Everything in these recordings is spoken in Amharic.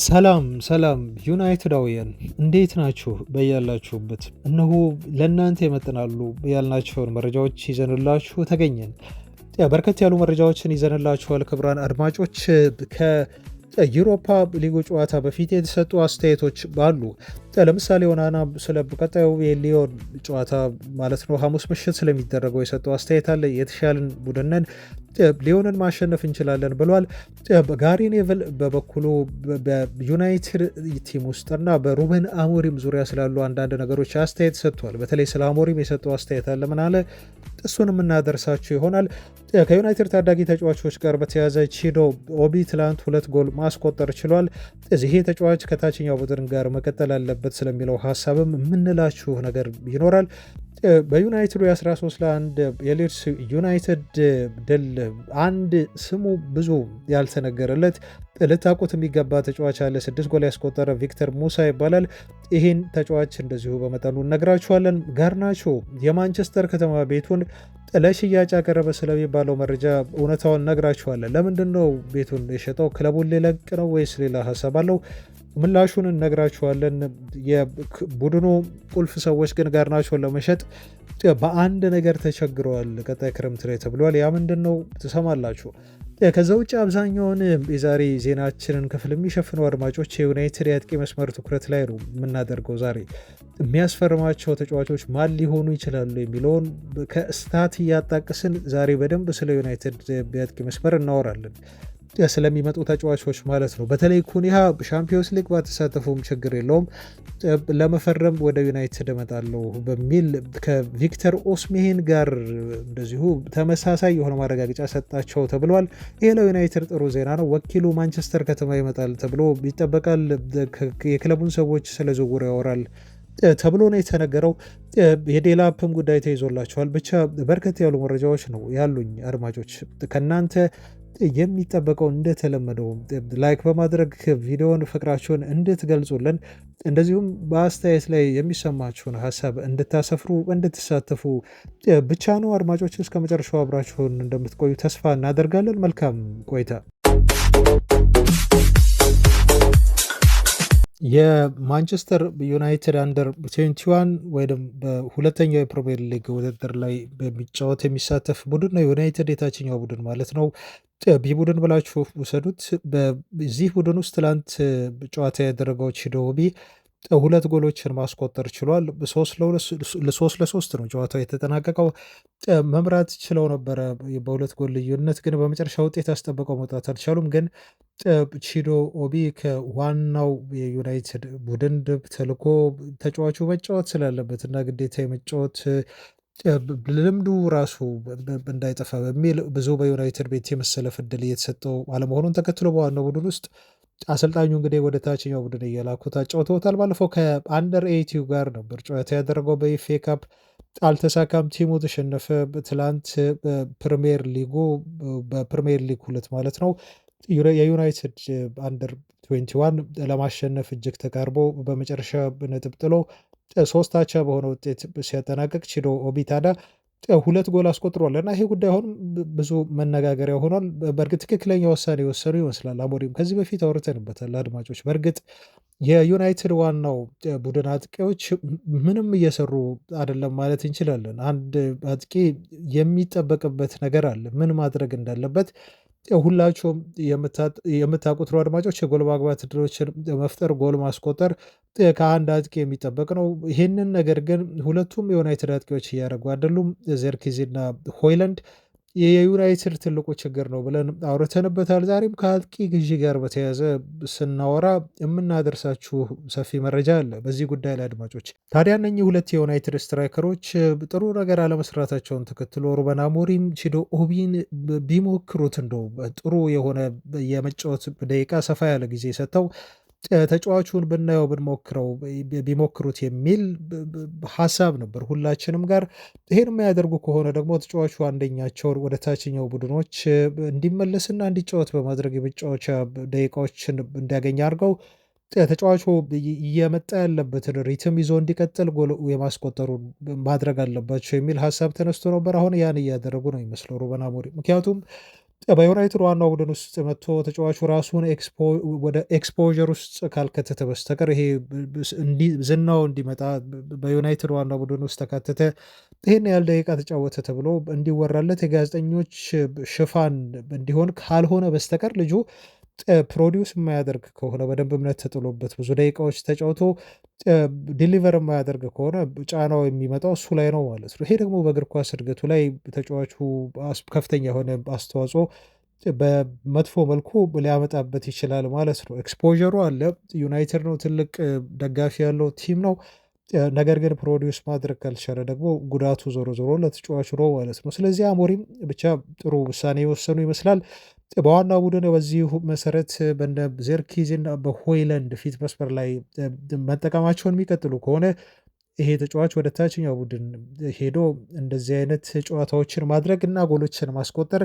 ሰላም ሰላም ዩናይትዳውያን እንዴት ናችሁ? በያላችሁበት እነሆ ለእናንተ ይመጥናሉ ያልናቸውን መረጃዎች ይዘንላችሁ ተገኘን። በርከት ያሉ መረጃዎችን ይዘንላችኋል። ክቡራን አድማጮች ከዩሮፓ ሊጉ ጨዋታ በፊት የተሰጡ አስተያየቶች አሉ። ለምሳሌ ኦናና ስለ ቀጣዩ የሊዮን ጨዋታ ማለት ነው ሐሙስ ምሽት ስለሚደረገው የሰጠው አስተያየት አለ። የተሻለን ቡድንን ሊዮንን ማሸነፍ እንችላለን ብሏል። ጋሪ ኔቭል በበኩሉ በዩናይትድ ቲም ውስጥና በሩበን አሞሪም ዙሪያ ስላሉ አንዳንድ ነገሮች አስተያየት ሰጥቷል። በተለይ ስለ አሞሪም የሰጠው አስተያየት አለ። ምን አለ? እሱን የምናደርሳቸው ይሆናል። ከዩናይትድ ታዳጊ ተጫዋቾች ጋር በተያያዘ ቺዶ ኦቢ ትላንት 2 ጎል ማስቆጠር ችሏል። ይሄ ተጫዋች ከታችኛው ቡድን ጋር መቀጠል አለበት ስለሚለው ሀሳብም የምንላችሁ ነገር ይኖራል። በዩናይትዱ የ13-1 የሊድስ ዩናይትድ ድል አንድ ስሙ ብዙ ያልተነገረለት ልታውቁት የሚገባ ተጫዋች አለ። 6 ጎል ያስቆጠረ ቪክተር ሙሳ ይባላል። ይህን ተጫዋች እንደዚሁ በመጠኑ እነግራችኋለን። ጋርናቾ የማንቸስተር ከተማ ቤቱን ለሽያጭ ያቀረበ ስለሚባለው መረጃ እውነታውን እነግራችኋለን። ለምንድን ነው ቤቱን የሸጠው? ክለቡን ሊለቅ ነው ወይስ ሌላ ሀሳብ አለው? ምላሹን እነግራችኋለን። የቡድኑ ቁልፍ ሰዎች ግን ጋርናቾን ለመሸጥ በአንድ ነገር ተቸግረዋል ቀጣይ ክረምት ላይ ተብሏል። ያ ምንድን ነው ትሰማላችሁ። ከዛ ውጭ አብዛኛውን የዛሬ ዜናችንን ክፍል የሚሸፍነው አድማጮች የዩናይትድ የአጥቂ መስመር ትኩረት ላይ ነው የምናደርገው። ዛሬ የሚያስፈርማቸው ተጫዋቾች ማን ሊሆኑ ይችላሉ የሚለውን ከስታት እያጣቅስን ዛሬ በደንብ ስለ ዩናይትድ የአጥቂ መስመር እናወራለን። ስለሚመጡ ተጫዋቾች ማለት ነው። በተለይ ኩኒሃ ሻምፒዮንስ ሊግ ባተሳተፉም ችግር የለውም ለመፈረም ወደ ዩናይትድ እመጣለሁ በሚል ከቪክተር ኦስሜሄን ጋር እንደዚሁ ተመሳሳይ የሆነ ማረጋገጫ ሰጣቸው ተብሏል። ይህ ለዩናይትድ ጥሩ ዜና ነው። ወኪሉ ማንቸስተር ከተማ ይመጣል ተብሎ ይጠበቃል። የክለቡን ሰዎች ስለ ዝውውር ያወራል ተብሎ ነው የተነገረው። የዴላፕም ጉዳይ ተይዞላቸዋል። ብቻ በርከት ያሉ መረጃዎች ነው ያሉኝ አድማጮች። ከእናንተ የሚጠበቀው እንደተለመደው ላይክ በማድረግ ቪዲዮውን ፍቅራችሁን እንድትገልጹልን እንደዚሁም በአስተያየት ላይ የሚሰማችሁን ሀሳብ እንድታሰፍሩ እንድትሳተፉ ብቻ ነው። አድማጮች እስከ መጨረሻው አብራችሁን እንደምትቆዩ ተስፋ እናደርጋለን። መልካም ቆይታ። የማንቸስተር ዩናይትድ አንደር 21 ወይም በሁለተኛው የፕሪሚየር ሊግ ውድድር ላይ በሚጫወት የሚሳተፍ ቡድን ነው። ዩናይትድ የታችኛው ቡድን ማለት ነው። ቢ ቡድን ብላችሁ ውሰዱት። በዚህ ቡድን ውስጥ ትላንት ጨዋታ ያደረገው ቺዶ ኦቢ 2 ጎሎችን ማስቆጠር ችሏል። 3-3 ነው ጨዋታው የተጠናቀቀው። መምራት ችለው ነበረ በ2 ጎል ልዩነት፣ ግን በመጨረሻ ውጤት አስጠብቀው መውጣት አልቻሉም። ግን ቺዶ ኦቢ ከዋናው የዩናይትድ ቡድን ተልኮ ተጫዋቹ መጫወት ስላለበት እና ግዴታ የመጫወት ልምዱ ራሱ እንዳይጠፋ በሚል ብዙ በዩናይትድ ቤት የመሰለፍ ዕድል እየተሰጠው አለመሆኑን ተከትሎ በዋናው ቡድን ውስጥ አሰልጣኙ እንግዲህ ወደ ታችኛው ቡድን እየላኩት አጫውተውታል። ባለፈው ከአንደር 80 ጋር ነበር ጨዋታ ያደረገው በኤፍኤ ካፕ አልተሳካም። ቲሙ ተሸነፈ። ትላንት በፕሪሚየር ሊግ 2 ማለት ነው የዩናይትድ አንደር 21 ለማሸነፍ እጅግ ተቃርቦ በመጨረሻ ነጥብ ጥሎ 3-3 በሆነ ውጤት ሲያጠናቀቅ ቺዶ ኦቢ ታዲያ 2 ጎል አስቆጥሯል እና ይሄ ጉዳይ አሁን ብዙ መነጋገሪያ ሆኗል። በእርግጥ ትክክለኛ ውሳኔ የወሰኑ ይመስላል አሞሪም። ከዚህ በፊት አውርተንበታል አድማጮች። በእርግጥ የዩናይትድ ዋናው ቡድን አጥቂዎች ምንም እየሰሩ አይደለም ማለት እንችላለን። አንድ አጥቂ የሚጠበቅበት ነገር አለ፣ ምን ማድረግ እንዳለበት ሁላችሁም የምታውቁት ነው አድማጮች። የጎል ማግባት ዕድሎችን መፍጠር፣ ጎል ማስቆጠር ከአንድ አጥቂ የሚጠበቅ ነው። ይህንን ነገር ግን ሁለቱም የዩናይትድ አጥቂዎች እያደረጉ አይደሉም። ዘርኪዚና ሆይላንድ የዩናይትድ ትልቁ ችግር ነው ብለን አውርተንበታል። ዛሬም ከአጥቂ ግዢ ጋር በተያያዘ ስናወራ የምናደርሳችሁ ሰፊ መረጃ አለ በዚህ ጉዳይ ላይ አድማጮች። ታዲያ እነኚህ 2 የዩናይትድ ስትራይከሮች ጥሩ ነገር አለመስራታቸውን ተከትሎ ሩበን አሞሪም ቺዶ ኦቢን ቢሞክሩት እንደው ጥሩ የሆነ የመጫወት ደቂቃ ሰፋ ያለ ጊዜ ሰጥተው ተጫዋቹን ብናየው ብንሞክረው ቢሞክሩት የሚል ሀሳብ ነበር ሁላችንም ጋር። ይሄን የሚያደርጉ ከሆነ ደግሞ ተጫዋቹ አንደኛቸውን ወደ ታችኛው ቡድኖች እንዲመለስና እንዲጫወት በማድረግ የመጫወቻ ደቂቃዎችን እንዲያገኝ አድርገው ተጫዋቹ እየመጣ ያለበትን ሪትም ይዞ እንዲቀጥል ጎል የማስቆጠሩን ማድረግ አለባቸው የሚል ሀሳብ ተነስቶ ነበር። አሁን ያን እያደረጉ ነው የሚመስለው ሩበን አሞሪም። ምክንያቱም በዩናይትድ ዋናው ቡድን ውስጥ መጥቶ ተጫዋቹ ራሱን ወደ ኤክስፖዠር ውስጥ ካልከተተ በስተቀር ይሄ ዝናው እንዲመጣ በዩናይትድ ዋናው ቡድን ውስጥ ተካተተ፣ ይህን ያህል ደቂቃ ተጫወተ ተብሎ እንዲወራለት የጋዜጠኞች ሽፋን እንዲሆን ካልሆነ በስተቀር ልጁ ፕሮዲውስ የማያደርግ ከሆነ በደንብ እምነት ተጥሎበት ብዙ ደቂቃዎች ተጫውቶ ዲሊቨር የማያደርግ ከሆነ ጫናው የሚመጣው እሱ ላይ ነው ማለት ነው። ይሄ ደግሞ በእግር ኳስ እድገቱ ላይ ተጫዋቹ ከፍተኛ የሆነ አስተዋጽኦ በመጥፎ መልኩ ሊያመጣበት ይችላል ማለት ነው። ኤክስፖዠሩ አለ። ዩናይትድ ነው፣ ትልቅ ደጋፊ ያለው ቲም ነው። ነገር ግን ፕሮዲውስ ማድረግ ካልቻለ ደግሞ ጉዳቱ ዞሮ ዞሮ ለተጫዋቹ ነው ማለት ነው። ስለዚህ አሞሪም ብቻ ጥሩ ውሳኔ የወሰኑ ይመስላል። በዋና ቡድን በዚሁ መሰረት በነ ዜርኪዝና በሆይለንድ ፊት መስመር ላይ መጠቀማቸውን የሚቀጥሉ ከሆነ ይሄ ተጫዋች ወደ ታችኛው ቡድን ሄዶ እንደዚህ አይነት ጨዋታዎችን ማድረግ እና ጎሎችን ማስቆጠር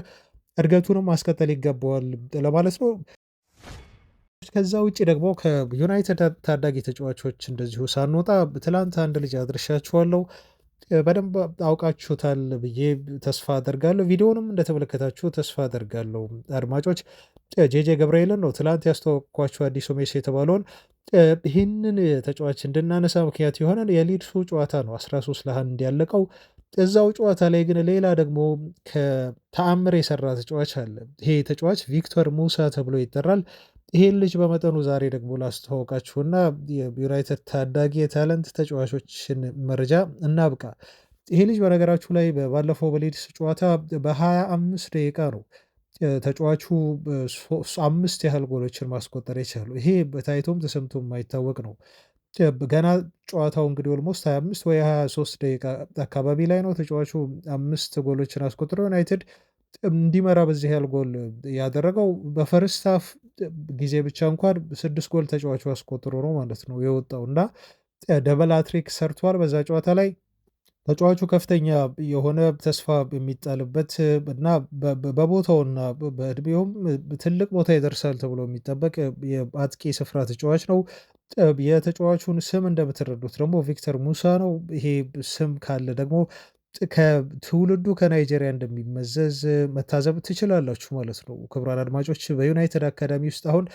እድገቱንም ማስቀጠል ይገባዋል ለማለት ነው። ከዛ ውጭ ደግሞ ከዩናይትድ ታዳጊ ተጫዋቾች እንደዚሁ ሳንወጣ ትላንት አንድ ልጅ አድርሻችኋለሁ። በደንብ አውቃችሁታል ብዬ ተስፋ አደርጋለሁ። ቪዲዮውንም እንደተመለከታችሁ ተስፋ አደርጋለሁ አድማጮች። ጄጄ ገብርኤልን ነው ትላንት ያስተዋወቅኳችሁ፣ አዲሱ ሜሲ የተባለውን። ይህንን ተጫዋች እንድናነሳ ምክንያት የሆነን የሊድሱ ጨዋታ ነው 13-1 ያለቀው። እዛው ጨዋታ ላይ ግን ሌላ ደግሞ ከተአምር የሰራ ተጫዋች አለ። ይሄ ተጫዋች ቪክቶር ሙሳ ተብሎ ይጠራል። ይሄን ልጅ በመጠኑ ዛሬ ደግሞ ላስተዋወቃችሁና የዩናይትድ ታዳጊ የታለንት ተጫዋቾችን መረጃ እናብቃ። ይሄ ልጅ በነገራችሁ ላይ ባለፈው በሊድስ ጨዋታ በ25 ደቂቃ ነው ተጫዋቹ 5 ያህል ጎሎችን ማስቆጠር የቻሉ። ይሄ በታይቶም ተሰምቶ የማይታወቅ ነው። ገና ጨዋታው እንግዲህ ኦልሞስት 25 ወይ 23 ደቂቃ አካባቢ ላይ ነው ተጫዋቹ 5 ጎሎችን አስቆጥሮ ዩናይትድ እንዲመራ በዚህ ያህል ጎል ያደረገው። በፈርስት ሃፍ ጊዜ ብቻ እንኳን 6 ጎል ተጫዋቹ አስቆጥሮ ነው ማለት ነው የወጣው እና ደበል ሃትሪክ ሰርቷል በዛ ጨዋታ ላይ። ተጫዋቹ ከፍተኛ የሆነ ተስፋ የሚጣልበት እና በቦታውና በእድሜውም ትልቅ ቦታ ይደርሳል ተብሎ የሚጠበቅ የአጥቂ ስፍራ ተጫዋች ነው። የተጫዋቹን ስም እንደምትረዱት ደግሞ ቪክተር ሙሳ ነው። ይሄ ስም ካለ ደግሞ ከትውልዱ ከናይጄሪያ እንደሚመዘዝ መታዘብ ትችላላችሁ ማለት ነው። ክቡራን አድማጮች በዩናይትድ አካዳሚ ውስጥ አሁን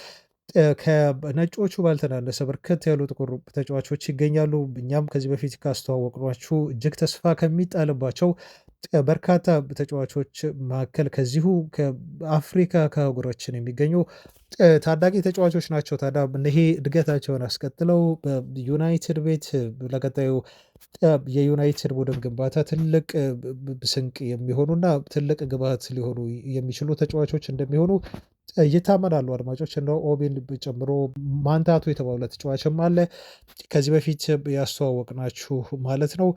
ከነጮቹ ባልተናነሰ በርከት ያሉ ጥቁር ተጫዋቾች ይገኛሉ። እኛም ከዚህ በፊት ካስተዋወቅኗችሁ እጅግ ተስፋ ከሚጣልባቸው በርካታ ተጫዋቾች መካከል ከዚሁ ከአፍሪካ ከአህጉራችን የሚገኙ ታዳጊ ተጫዋቾች ናቸው። ታዲያ ይሄ እድገታቸውን አስቀጥለው በዩናይትድ ቤት ለቀጣዩ የዩናይትድ ቡድን ግንባታ ትልቅ ስንቅ የሚሆኑና ትልቅ ግብዓት ሊሆኑ የሚችሉ ተጫዋቾች እንደሚሆኑ ይታመናሉ። አድማጮች እንደ ኦቤን ጨምሮ ማንታቱ የተባለ ተጫዋችም አለ ከዚህ በፊት ያስተዋወቅናችሁ ማለት ነው።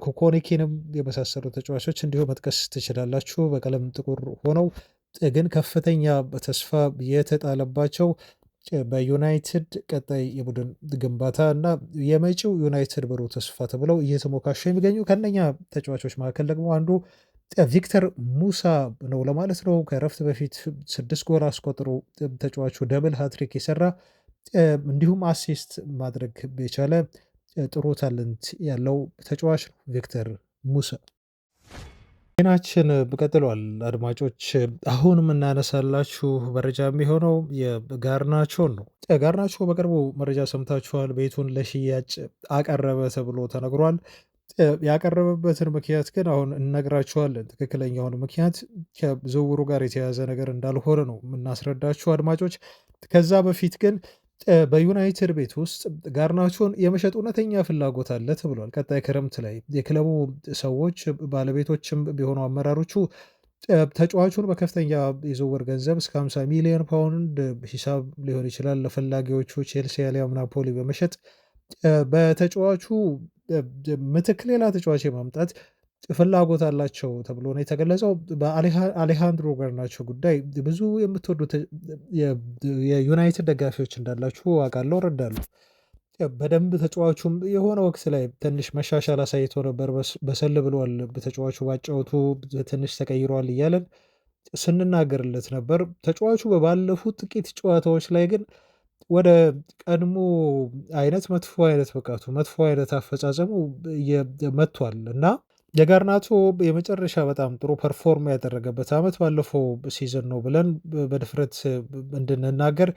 ኮኮኒኪንም የመሳሰሉ ተጫዋቾች እንዲሁ መጥቀስ ትችላላችሁ። በቀለም ጥቁር ሆነው ግን ከፍተኛ ተስፋ የተጣለባቸው በዩናይትድ ቀጣይ የቡድን ግንባታ እና የመጪው ዩናይትድ ብሩህ ተስፋ ተብለው እየተሞካሹ የሚገኙ ከነኛ ተጫዋቾች መካከል ደግሞ አንዱ ቪክተር ሙሳ ነው ለማለት ነው። ከረፍት በፊት 6 ጎል አስቆጥሮ ተጫዋቹ ደብል ሃትሪክ የሰራ እንዲሁም አሲስት ማድረግ የቻለ ጥሩ ታለንት ያለው ተጫዋች ነው ቪክተር ሙሳ። ዜናችን ቀጥሏል አድማጮች። አሁን የምናነሳላችሁ መረጃ የሚሆነው የጋርናቾን ነው። ጋርናቾ በቅርቡ መረጃ ሰምታችኋል። ቤቱን ለሽያጭ አቀረበ ተብሎ ተነግሯል። ያቀረበበትን ምክንያት ግን አሁን እነግራችኋለን። ትክክለኛውን ምክንያት ከዝውውሩ ጋር የተያያዘ ነገር እንዳልሆነ ነው የምናስረዳችሁ አድማጮች። ከዛ በፊት ግን በዩናይትድ ቤት ውስጥ ጋርናቾን የመሸጥ እውነተኛ ፍላጎት አለ ተብሏል። ቀጣይ ክረምት ላይ የክለቡ ሰዎች ባለቤቶችም ቢሆኑ አመራሮቹ ተጫዋቹን በከፍተኛ የዝውውር ገንዘብ እስከ 50 ሚሊዮን ፓውንድ ሂሳብ ሊሆን ይችላል ለፈላጊዎቹ ቼልሲ አሊያም ናፖሊ በመሸጥ በተጫዋቹ ምትክ ሌላ ተጫዋች የማምጣት ፍላጎት አላቸው ተብሎ ነው የተገለጸው። በአሌሃንድሮ ጋርናቾ ጉዳይ ብዙ የምትወዱት የዩናይትድ ደጋፊዎች እንዳላችሁ አውቃለሁ፣ እረዳለሁ። በደንብ ተጫዋቹም የሆነ ወቅት ላይ ትንሽ መሻሻል አሳይቶ ነበር። በሰል ብሏል፣ ተጫዋቹ ባጫወቱ ትንሽ ተቀይሯል እያለን ስንናገርለት ነበር። ተጫዋቹ በባለፉት ጥቂት ጨዋታዎች ላይ ግን ወደ ቀድሞ አይነት መጥፎ አይነት ብቃቱ መጥፎ አይነት አፈጻጸሙ መጥቷል እና የጋርናቾ የመጨረሻ በጣም ጥሩ ፐርፎርም ያደረገበት ዓመት ባለፈው ሲዝን ነው ብለን በድፍረት እንድንናገር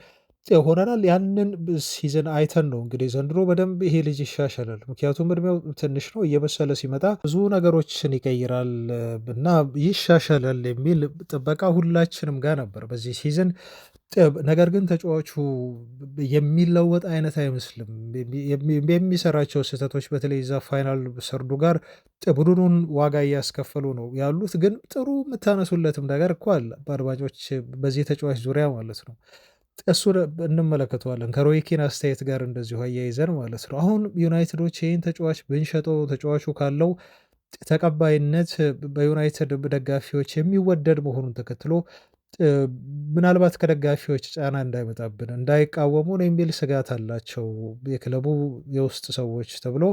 ሆነናል። ያንን ሲዝን አይተን ነው እንግዲህ ዘንድሮ በደንብ ይሄ ልጅ ይሻሻላል። ምክንያቱም እድሜው ትንሽ ነው፣ እየበሰለ ሲመጣ ብዙ ነገሮችን ይቀይራል እና ይሻሻላል የሚል ጥበቃ ሁላችንም ጋር ነበር በዚህ ሲዝን። ነገር ግን ተጫዋቹ የሚለወጥ አይነት አይመስልም። የሚሰራቸው ስህተቶች በተለይ እዛ ፋይናል ሰርዱ ጋር ቡድኑን ዋጋ እያስከፈሉ ነው ያሉት። ግን ጥሩ የምታነሱለትም ነገር እኮ አለ በአድማጮች በዚህ ተጫዋች ዙሪያ ማለት ነው። እሱን እንመለከተዋለን ከሮይ ኪን አስተያየት ጋር እንደዚሁ አያይዘን ማለት ነው። አሁን ዩናይትዶች ይህን ተጫዋች ብንሸጠው ተጫዋቹ ካለው ተቀባይነት በዩናይትድ ደጋፊዎች የሚወደድ መሆኑን ተከትሎ እ ምናልባት ከደጋፊዎች ጫና እንዳይመጣብን እንዳይቃወሙን የሚል ስጋት አላቸው የክለቡ የውስጥ ሰዎች ተብሎ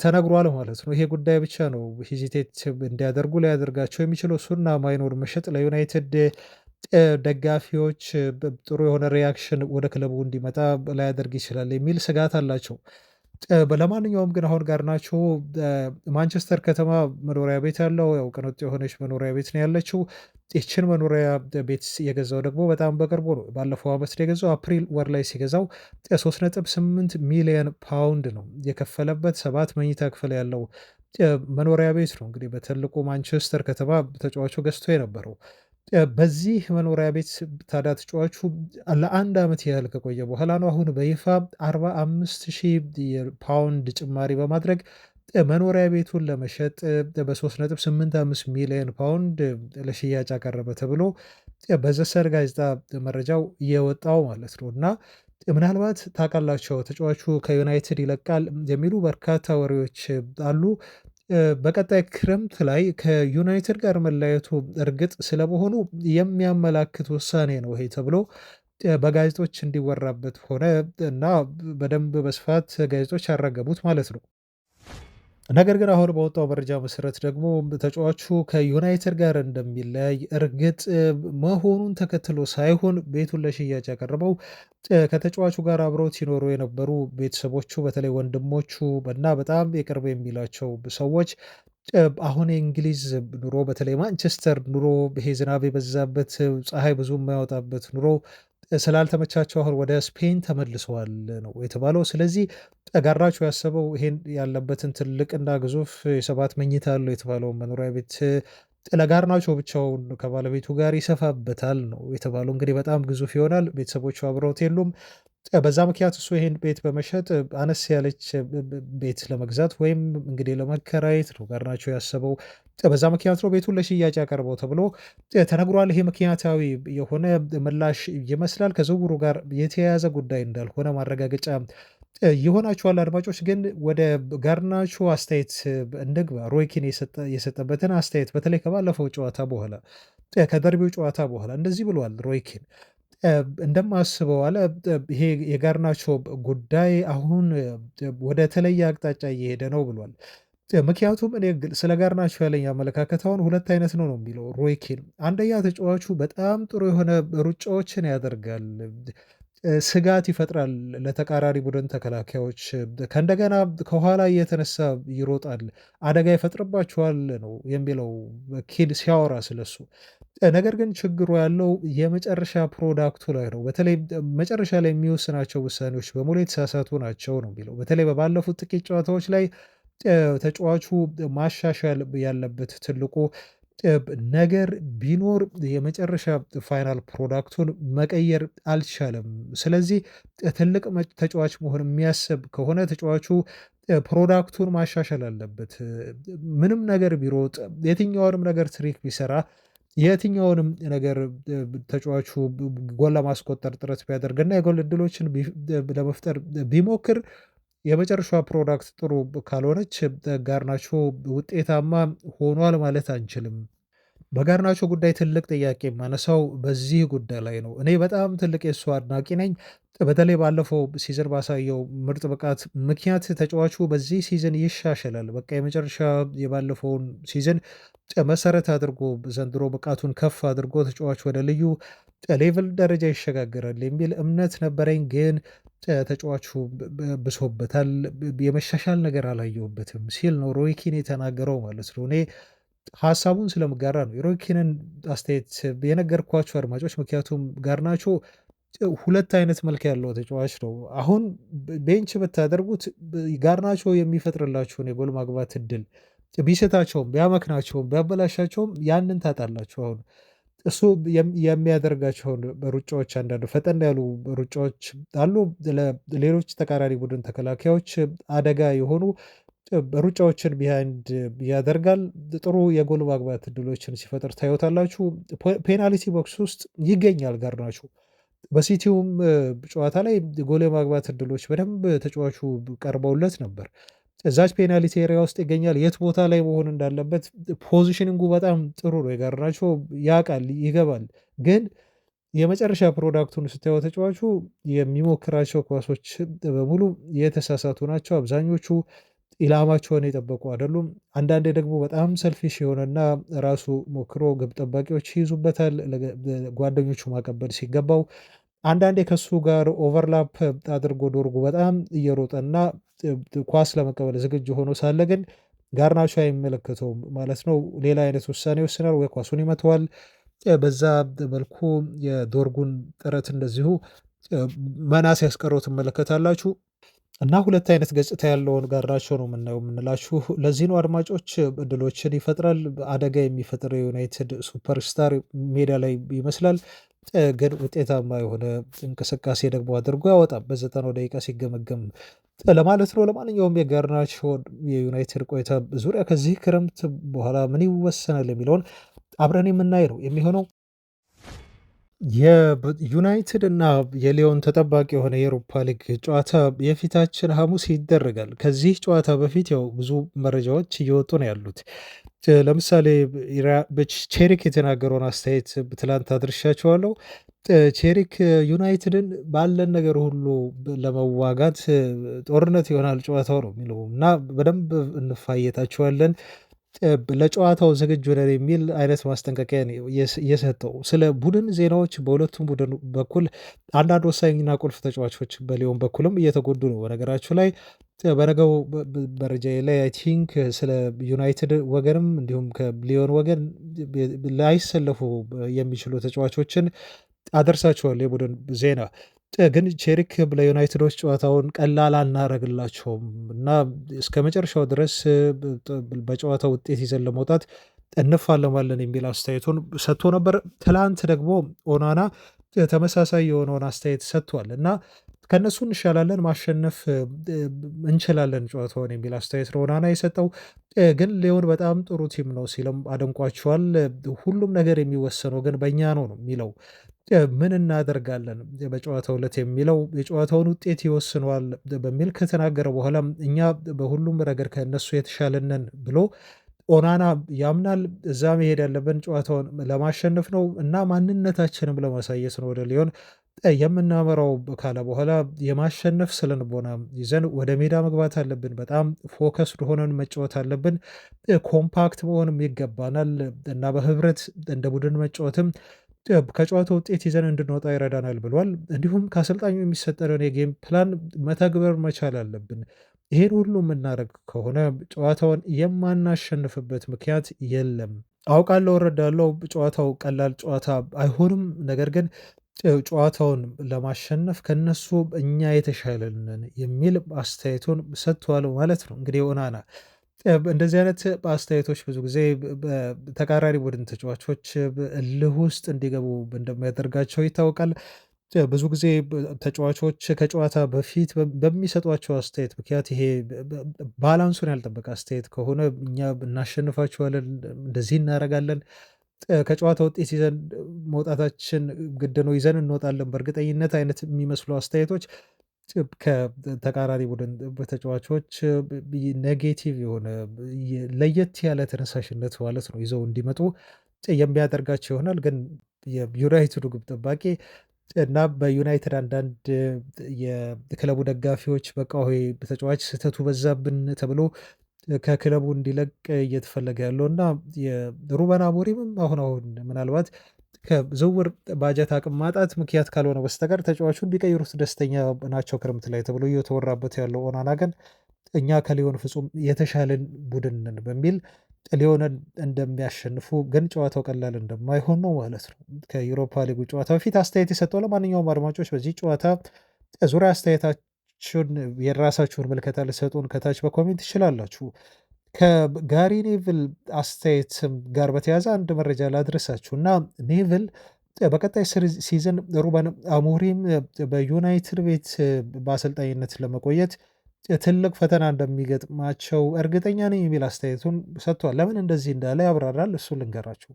ተነግሯል ማለት ነው። ይሄ ጉዳይ ብቻ ነው ሄዚቴት እንዲያደርጉ ሊያደርጋቸው የሚችለው። እሱና ማይኖር መሸጥ ለዩናይትድ ደጋፊዎች ጥሩ የሆነ ሪያክሽን ወደ ክለቡ እንዲመጣ ላያደርግ ይችላል የሚል ስጋት አላቸው። ለማንኛውም ግን አሁን ጋርናቾ ማንቸስተር ከተማ መኖሪያ ቤት ያለው ያው ቅንጡ የሆነች መኖሪያ ቤት ነው ያለችው። ይችን መኖሪያ ቤት የገዛው ደግሞ በጣም በቅርቡ ነው። ባለፈው ዓመት ነው የገዛው። አፕሪል ወር ላይ ሲገዛው 3.8 ሚሊዮን ፓውንድ ነው የከፈለበት። 7 መኝታ ክፍል ያለው መኖሪያ ቤት ነው እንግዲህ በትልቁ ማንቸስተር ከተማ ተጫዋቹ ገዝቶ የነበረው። በዚህ መኖሪያ ቤት ታዲያ ተጫዋቹ ለአንድ ዓመት ያህል ከቆየ በኋላ ነው አሁን በይፋ 45,000 ፓውንድ ጭማሪ በማድረግ መኖሪያ ቤቱን ለመሸጥ በ3.85 ሚሊዮን ፓውንድ ለሽያጭ አቀረበ ተብሎ በዘሰር ጋዜጣ መረጃው የወጣው ማለት ነው። እና ምናልባት ታውቃላቸው ተጫዋቹ ከዩናይትድ ይለቃል የሚሉ በርካታ ወሬዎች አሉ። በቀጣይ ክረምት ላይ ከዩናይትድ ጋር መለያየቱ እርግጥ ስለመሆኑ የሚያመላክት ውሳኔ ነው ይሄ ተብሎ በጋዜጦች እንዲወራበት ሆነ እና በደንብ በስፋት ጋዜጦች ያራገቡት ማለት ነው። ነገር ግን አሁን በወጣው መረጃ መሰረት ደግሞ ተጫዋቹ ከዩናይትድ ጋር እንደሚለያይ እርግጥ መሆኑን ተከትሎ ሳይሆን ቤቱን ለሽያጭ ያቀረበው ከተጫዋቹ ጋር አብረው ሲኖሩ የነበሩ ቤተሰቦቹ በተለይ ወንድሞቹ እና በጣም የቅርብ የሚላቸው ሰዎች አሁን የእንግሊዝ ኑሮ በተለይ ማንቸስተር ኑሮ ይሄ ዝናብ የበዛበት ፀሐይ ብዙ የማያወጣበት ኑሮ ስላልተመቻቸው አሁን ወደ ስፔን ተመልሰዋል ነው የተባለው። ስለዚህ ጋራቹ ያሰበው ይሄን ያለበትን ትልቅና ግዙፍ የ7 መኝታ አለው የተባለውን መኖሪያ ቤት ለጋርናቾ ብቻውን ከባለቤቱ ጋር ይሰፋበታል ነው የተባለው። እንግዲህ በጣም ግዙፍ ይሆናል። ቤተሰቦቹ አብረውት የሉም። በዛ ምክንያት እሱ ይሄን ቤት በመሸጥ አነስ ያለች ቤት ለመግዛት ወይም እንግዲህ ለመከራየት ነው ጋርናቾ ያሰበው። በዛ ምክንያት ነው ቤቱን ለሽያጭ ያቀርበው ተብሎ ተነግሯል። ይሄ ምክንያታዊ የሆነ ምላሽ ይመስላል። ከዝውውሩ ጋር የተያያዘ ጉዳይ እንዳልሆነ ማረጋገጫ ይሆናችኋል። አድማጮች ግን ወደ ጋርናቾ አስተያየት እንግባ። ሮይ ኪን የሰጠበትን አስተያየት በተለይ ከባለፈው ጨዋታ በኋላ ከደርቢው ጨዋታ በኋላ እንደዚህ ብሏል ሮይ ኪን እንደማስበው አለ ይሄ የጋርናቾ ጉዳይ አሁን ወደ ተለየ አቅጣጫ እየሄደ ነው ብሏል። ምክንያቱም እኔ ስለ ጋርናቾ ያለኝ አመለካከት አሁን ሁለት አይነት ነው የሚለው ሮይ ኪን። አንደኛ ተጫዋቹ በጣም ጥሩ የሆነ ሩጫዎችን ያደርጋል፣ ስጋት ይፈጥራል ለተቃራኒ ቡድን ተከላካዮች፣ ከእንደገና ከኋላ እየተነሳ ይሮጣል፣ አደጋ ይፈጥርባቸዋል ነው የሚለው ኪን ሲያወራ ስለሱ። ነገር ግን ችግሩ ያለው የመጨረሻ ፕሮዳክቱ ላይ ነው። በተለይ መጨረሻ ላይ የሚወስናቸው ውሳኔዎች በሙሉ የተሳሳቱ ናቸው ነው የሚለው። በተለይ ባለፉት ጥቂት ጨዋታዎች ላይ ተጫዋቹ ማሻሻል ያለበት ትልቁ ነገር ቢኖር የመጨረሻ ፋይናል ፕሮዳክቱን መቀየር አልቻለም። ስለዚህ ትልቅ ተጫዋች መሆን የሚያስብ ከሆነ ተጫዋቹ ፕሮዳክቱን ማሻሻል አለበት። ምንም ነገር ቢሮጥ፣ የትኛውንም ነገር ትሪክ ቢሰራ፣ የትኛውንም ነገር ተጫዋቹ ጎል ለማስቆጠር ጥረት ቢያደርግና የጎል እድሎችን ለመፍጠር ቢሞክር የመጨረሻዋ ፕሮዳክት ጥሩ ካልሆነች ጋርናቾ ውጤታማ ሆኗል ማለት አንችልም። በጋርናቾ ጉዳይ ትልቅ ጥያቄ የማነሳው በዚህ ጉዳይ ላይ ነው። እኔ በጣም ትልቅ የእሱ አድናቂ ነኝ። በተለይ ባለፈው ሲዝን ባሳየው ምርጥ ብቃት ምክንያት ተጫዋቹ በዚህ ሲዝን ይሻሻላል። በቃ የመጨረሻ የባለፈውን ሲዝን መሰረት አድርጎ ዘንድሮ ብቃቱን ከፍ አድርጎ ተጫዋቹ ወደ ልዩ ሌቭል ደረጃ ይሸጋገራል የሚል እምነት ነበረኝ። ግን ተጫዋቹ ብሶበታል። የመሻሻል ነገር አላየሁበትም ሲል ነው ሮይ ኪን የተናገረው ማለት ነው። እኔ ሀሳቡን ስለምጋራ ነው የሮይ ኪንን አስተያየት የነገርኳቸው አድማጮች። ምክንያቱም ጋርናቾ ሁለት አይነት መልክ ያለው ተጫዋች ነው። አሁን ቤንች ብታደርጉት ጋርናቾ የሚፈጥርላችሁን የጎል ማግባት እድል ቢስታቸውም ቢያመክናቸውም ቢያበላሻቸውም ያንን ታጣላችሁ። አሁን እሱ የሚያደርጋቸውን ሩጫዎች አንዳንድ ፈጠን ያሉ ሩጫዎች አሉ። ለሌሎች ተቃራኒ ቡድን ተከላካዮች አደጋ የሆኑ ሩጫዎችን ቢሃይንድ ያደርጋል። ጥሩ የጎል ማግባት እድሎችን ሲፈጥር ታዩታላችሁ። ፔናልቲ ቦክስ ውስጥ ይገኛል ጋርናቾ። በሲቲውም ጨዋታ ላይ ጎል የማግባት እድሎች በደንብ ተጫዋቹ ቀርበውለት ነበር። እዛች ፔናልቲ ኤሪያ ውስጥ ይገኛል። የት ቦታ ላይ መሆን እንዳለበት ፖዚሽኒንጉ በጣም ጥሩ ነው። የጋርናቾ ያውቃል፣ ይገባል። ግን የመጨረሻ ፕሮዳክቱን ስታየው ተጫዋቹ የሚሞክራቸው ኳሶች በሙሉ የተሳሳቱ ናቸው። አብዛኞቹ ኢላማቸውን የጠበቁ አይደሉም። አንዳንዴ ደግሞ በጣም ሰልፊሽ የሆነና ራሱ ሞክሮ ግብ ጠባቂዎች ይይዙበታል ጓደኞቹ ማቀበል ሲገባው። አንዳንዴ ከሱ ጋር ኦቨርላፕ አድርጎ ዶርጉ በጣም እየሮጠና ኳስ ለመቀበል ዝግጁ ሆኖ ሳለ ግን ጋርናቾ አይመለከተውም ማለት ነው። ሌላ አይነት ውሳኔ ይወስናል፣ ወይ ኳሱን ይመተዋል። በዛ መልኩ የዶርጉን ጥረት እንደዚሁ መና ሲያስቀረው ትመለከታላችሁ። እና ሁለት አይነት ገጽታ ያለውን ጋርናቾ ነው የምናየው የምንላችሁ ለዚህ ነው። አድማጮች እድሎችን ይፈጥራል። አደጋ የሚፈጥር የዩናይትድ ሱፐርስታር ሜዳ ላይ ይመስላል። ግን ውጤታማ የሆነ እንቅስቃሴ ደግሞ አድርጎ ያወጣም በ90 ደቂቃ ሲገመገም ለማለት ነው። ለማንኛውም የጋርናቾ የዩናይትድ ቆይታ ዙሪያ ከዚህ ክረምት በኋላ ምን ይወሰናል የሚለውን አብረን የምናይ ነው የሚሆነው። የዩናይትድ እና የሊዮን ተጠባቂ የሆነ የአውሮፓ ሊግ ጨዋታ የፊታችን ሐሙስ ይደረጋል። ከዚህ ጨዋታ በፊት ያው ብዙ መረጃዎች እየወጡ ነው ያሉት። ለምሳሌ ቼሪክ የተናገረውን አስተያየት ትላንት አድርሻቸዋለሁ። ቼሪክ ዩናይትድን ባለን ነገር ሁሉ ለመዋጋት ጦርነት ይሆናል ጨዋታው ነው የሚለው እና በደንብ እንፋየታቸዋለን ለጨዋታው ዝግጁ ነን የሚል አይነት ማስጠንቀቂያ የሰጠው። ስለ ቡድን ዜናዎች በሁለቱም ቡድን በኩል አንዳንድ ወሳኝና ቁልፍ ተጫዋቾች በሊዮን በኩልም እየተጎዱ ነው። በነገራችሁ ላይ በነገው መረጃ ላይ አይ ቲንክ ስለ ዩናይትድ ወገንም እንዲሁም ከሊዮን ወገን ላይሰለፉ የሚችሉ ተጫዋቾችን አደርሳቸዋል የቡድን ዜና። ግን ቼሪክ ለዩናይትዶች ጨዋታውን ቀላል አናረግላቸውም እና እስከ መጨረሻው ድረስ በጨዋታው ውጤት ይዘን ለመውጣት እንፋለማለን የሚል አስተያየቱን ሰጥቶ ነበር። ትላንት ደግሞ ኦናና ተመሳሳይ የሆነውን አስተያየት ሰጥቷል እና ከእነሱ እንሻላለን፣ ማሸነፍ እንችላለን ጨዋታውን የሚል አስተያየት ነው ኦናና የሰጠው። ግን ሊዮን በጣም ጥሩ ቲም ነው ሲልም አደንቋቸዋል። ሁሉም ነገር የሚወሰነው ግን በእኛ ነው ነው የሚለው ምን እናደርጋለን በጨዋታው ዕለት የሚለው የጨዋታውን ውጤት ይወስነዋል በሚል ከተናገረ በኋላ እኛ በሁሉም ረገድ ከእነሱ የተሻለነን ብሎ ኦናና ያምናል። እዛ መሄድ ያለብን ጨዋታውን ለማሸነፍ ነው እና ማንነታችንም ለማሳየት ነው ወደ ሊዮን የምናመራው ካለ በኋላ የማሸነፍ ስነልቦና ይዘን ወደ ሜዳ መግባት አለብን። በጣም ፎከስድ ሆነን መጫወት አለብን። ኮምፓክት መሆንም ይገባናል እና በህብረት እንደ ቡድን መጫወትም ከጨዋታ ውጤት ይዘን እንድንወጣ ይረዳናል ብሏል። እንዲሁም ከአሰልጣኙ የሚሰጠንን የጌም ፕላን መተግበር መቻል አለብን። ይሄን ሁሉ የምናደርግ ከሆነ ጨዋታውን የማናሸንፍበት ምክንያት የለም። አውቃለሁ፣ እረዳለሁ። ጨዋታው ቀላል ጨዋታ አይሆንም። ነገር ግን ጨዋታውን ለማሸነፍ ከነሱ እኛ የተሻለንን የሚል አስተያየቱን ሰጥቷል ማለት ነው። እንግዲህ ኦናና እንደዚህ አይነት አስተያየቶች ብዙ ጊዜ በተቃራኒ ቡድን ተጫዋቾች እልህ ውስጥ እንዲገቡ እንደሚያደርጋቸው ይታወቃል። ብዙ ጊዜ ተጫዋቾች ከጨዋታ በፊት በሚሰጧቸው አስተያየት ምክንያት ይሄ ባላንሱን ያልጠበቀ አስተያየት ከሆነ እኛ እናሸንፋቸዋለን፣ እንደዚህ እናደርጋለን፣ ከጨዋታ ውጤት ይዘን መውጣታችን ግድ ነው፣ ይዘን እንወጣለን በእርግጠኝነት አይነት የሚመስሉ አስተያየቶች ከተቃራኒ ቡድን በተጫዋቾች ኔጌቲቭ የሆነ ለየት ያለ ተነሳሽነት ማለት ነው ይዘው እንዲመጡ የሚያደርጋቸው ይሆናል። ግን የዩናይትዱ ግብ ጠባቂ እና በዩናይትድ አንዳንድ የክለቡ ደጋፊዎች በቃ ሆይ ተጫዋች ስህተቱ በዛብን ተብሎ ከክለቡ እንዲለቅ እየተፈለገ ያለው እና የሩበን አሞሪምም አሁን ምናልባት ከዝውውር ባጀት አቅም ማጣት ምክንያት ካልሆነ በስተቀር ተጫዋቹን ቢቀይሩት ደስተኛ ናቸው ክረምት ላይ ተብሎ እየተወራበት ያለው ኦናና ግን እኛ ከሊዮን ፍጹም የተሻለን ቡድን ነን በሚል ሊዮንን እንደሚያሸንፉ ግን ጨዋታው ቀላል እንደማይሆን ነው ማለት ነው። ከዩሮፓ ሊጉ ጨዋታ በፊት አስተያየት የሰጠው ለማንኛውም አድማጮች በዚህ ጨዋታ ዙሪያ አስተያየታችሁን የራሳችሁን ምልከታ ልሰጡን ከታች በኮሜንት ትችላላችሁ። ከጋሪ ኔቭል አስተያየት ጋር በተያያዘ አንድ መረጃ ላድረሳችሁ እና ኔቭል በቀጣይ ሲዝን ሩበን አሞሪም በዩናይትድ ቤት በአሰልጣኝነት ለመቆየት ትልቅ ፈተና እንደሚገጥማቸው እርግጠኛ ነኝ የሚል አስተያየቱን ሰጥቷል። ለምን እንደዚህ እንዳለ ያብራራል። እሱ ልንገራችሁ።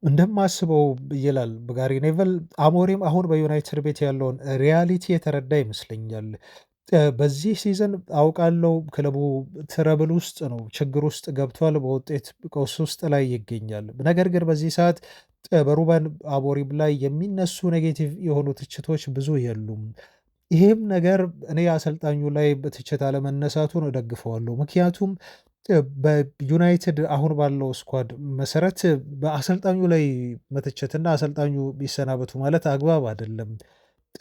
እንደማስበው ይላል ጋሪ ኔቨል፣ አሞሪም አሁን በዩናይትድ ቤት ያለውን ሪያሊቲ የተረዳ ይመስለኛል። በዚህ ሲዝን አውቃለው ክለቡ ትረብል ውስጥ ነው፣ ችግር ውስጥ ገብቷል፣ በውጤት ቀውስ ውስጥ ላይ ይገኛል። ነገር ግን በዚህ ሰዓት በሩበን አሞሪም ላይ የሚነሱ ኔጌቲቭ የሆኑ ትችቶች ብዙ የሉም። ይህም ነገር እኔ አሰልጣኙ ላይ በትችት አለመነሳቱን እደግፈዋለሁ። ምክንያቱም በዩናይትድ አሁን ባለው ስኳድ መሰረት በአሰልጣኙ ላይ መተቸትና አሰልጣኙ ቢሰናበቱ ማለት አግባብ አይደለም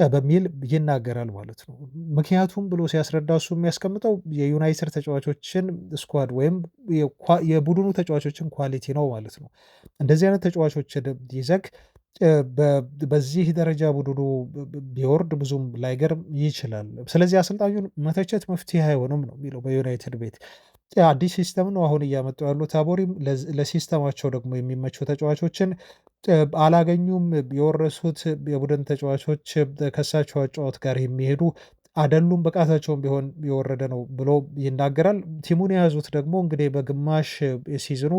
በሚል ይናገራል ማለት ነው። ምክንያቱም ብሎ ሲያስረዳ እሱ የሚያስቀምጠው የዩናይትድ ተጫዋቾችን ስኳድ ወይም የቡድኑ ተጫዋቾችን ኳሊቲ ነው ማለት ነው። እንደዚህ አይነት ተጫዋቾችን ይዘግ በዚህ ደረጃ ቡድኑ ቢወርድ ብዙም ላይገርም ይችላል። ስለዚህ አሰልጣኙን መተቸት መፍትሄ አይሆንም ነው የሚለው። በዩናይትድ ቤት አዲስ ሲስተም ነው አሁን እያመጡ ያሉት አሞሪም። ለሲስተማቸው ደግሞ የሚመቹ ተጫዋቾችን አላገኙም። የወረሱት የቡድን ተጫዋቾች ከሳቸው አጨዋወት ጋር የሚሄዱ አይደሉም። ብቃታቸውም ቢሆን የወረደ ነው ብሎ ይናገራል። ቲሙን የያዙት ደግሞ እንግዲህ በግማሽ የሲዝኑ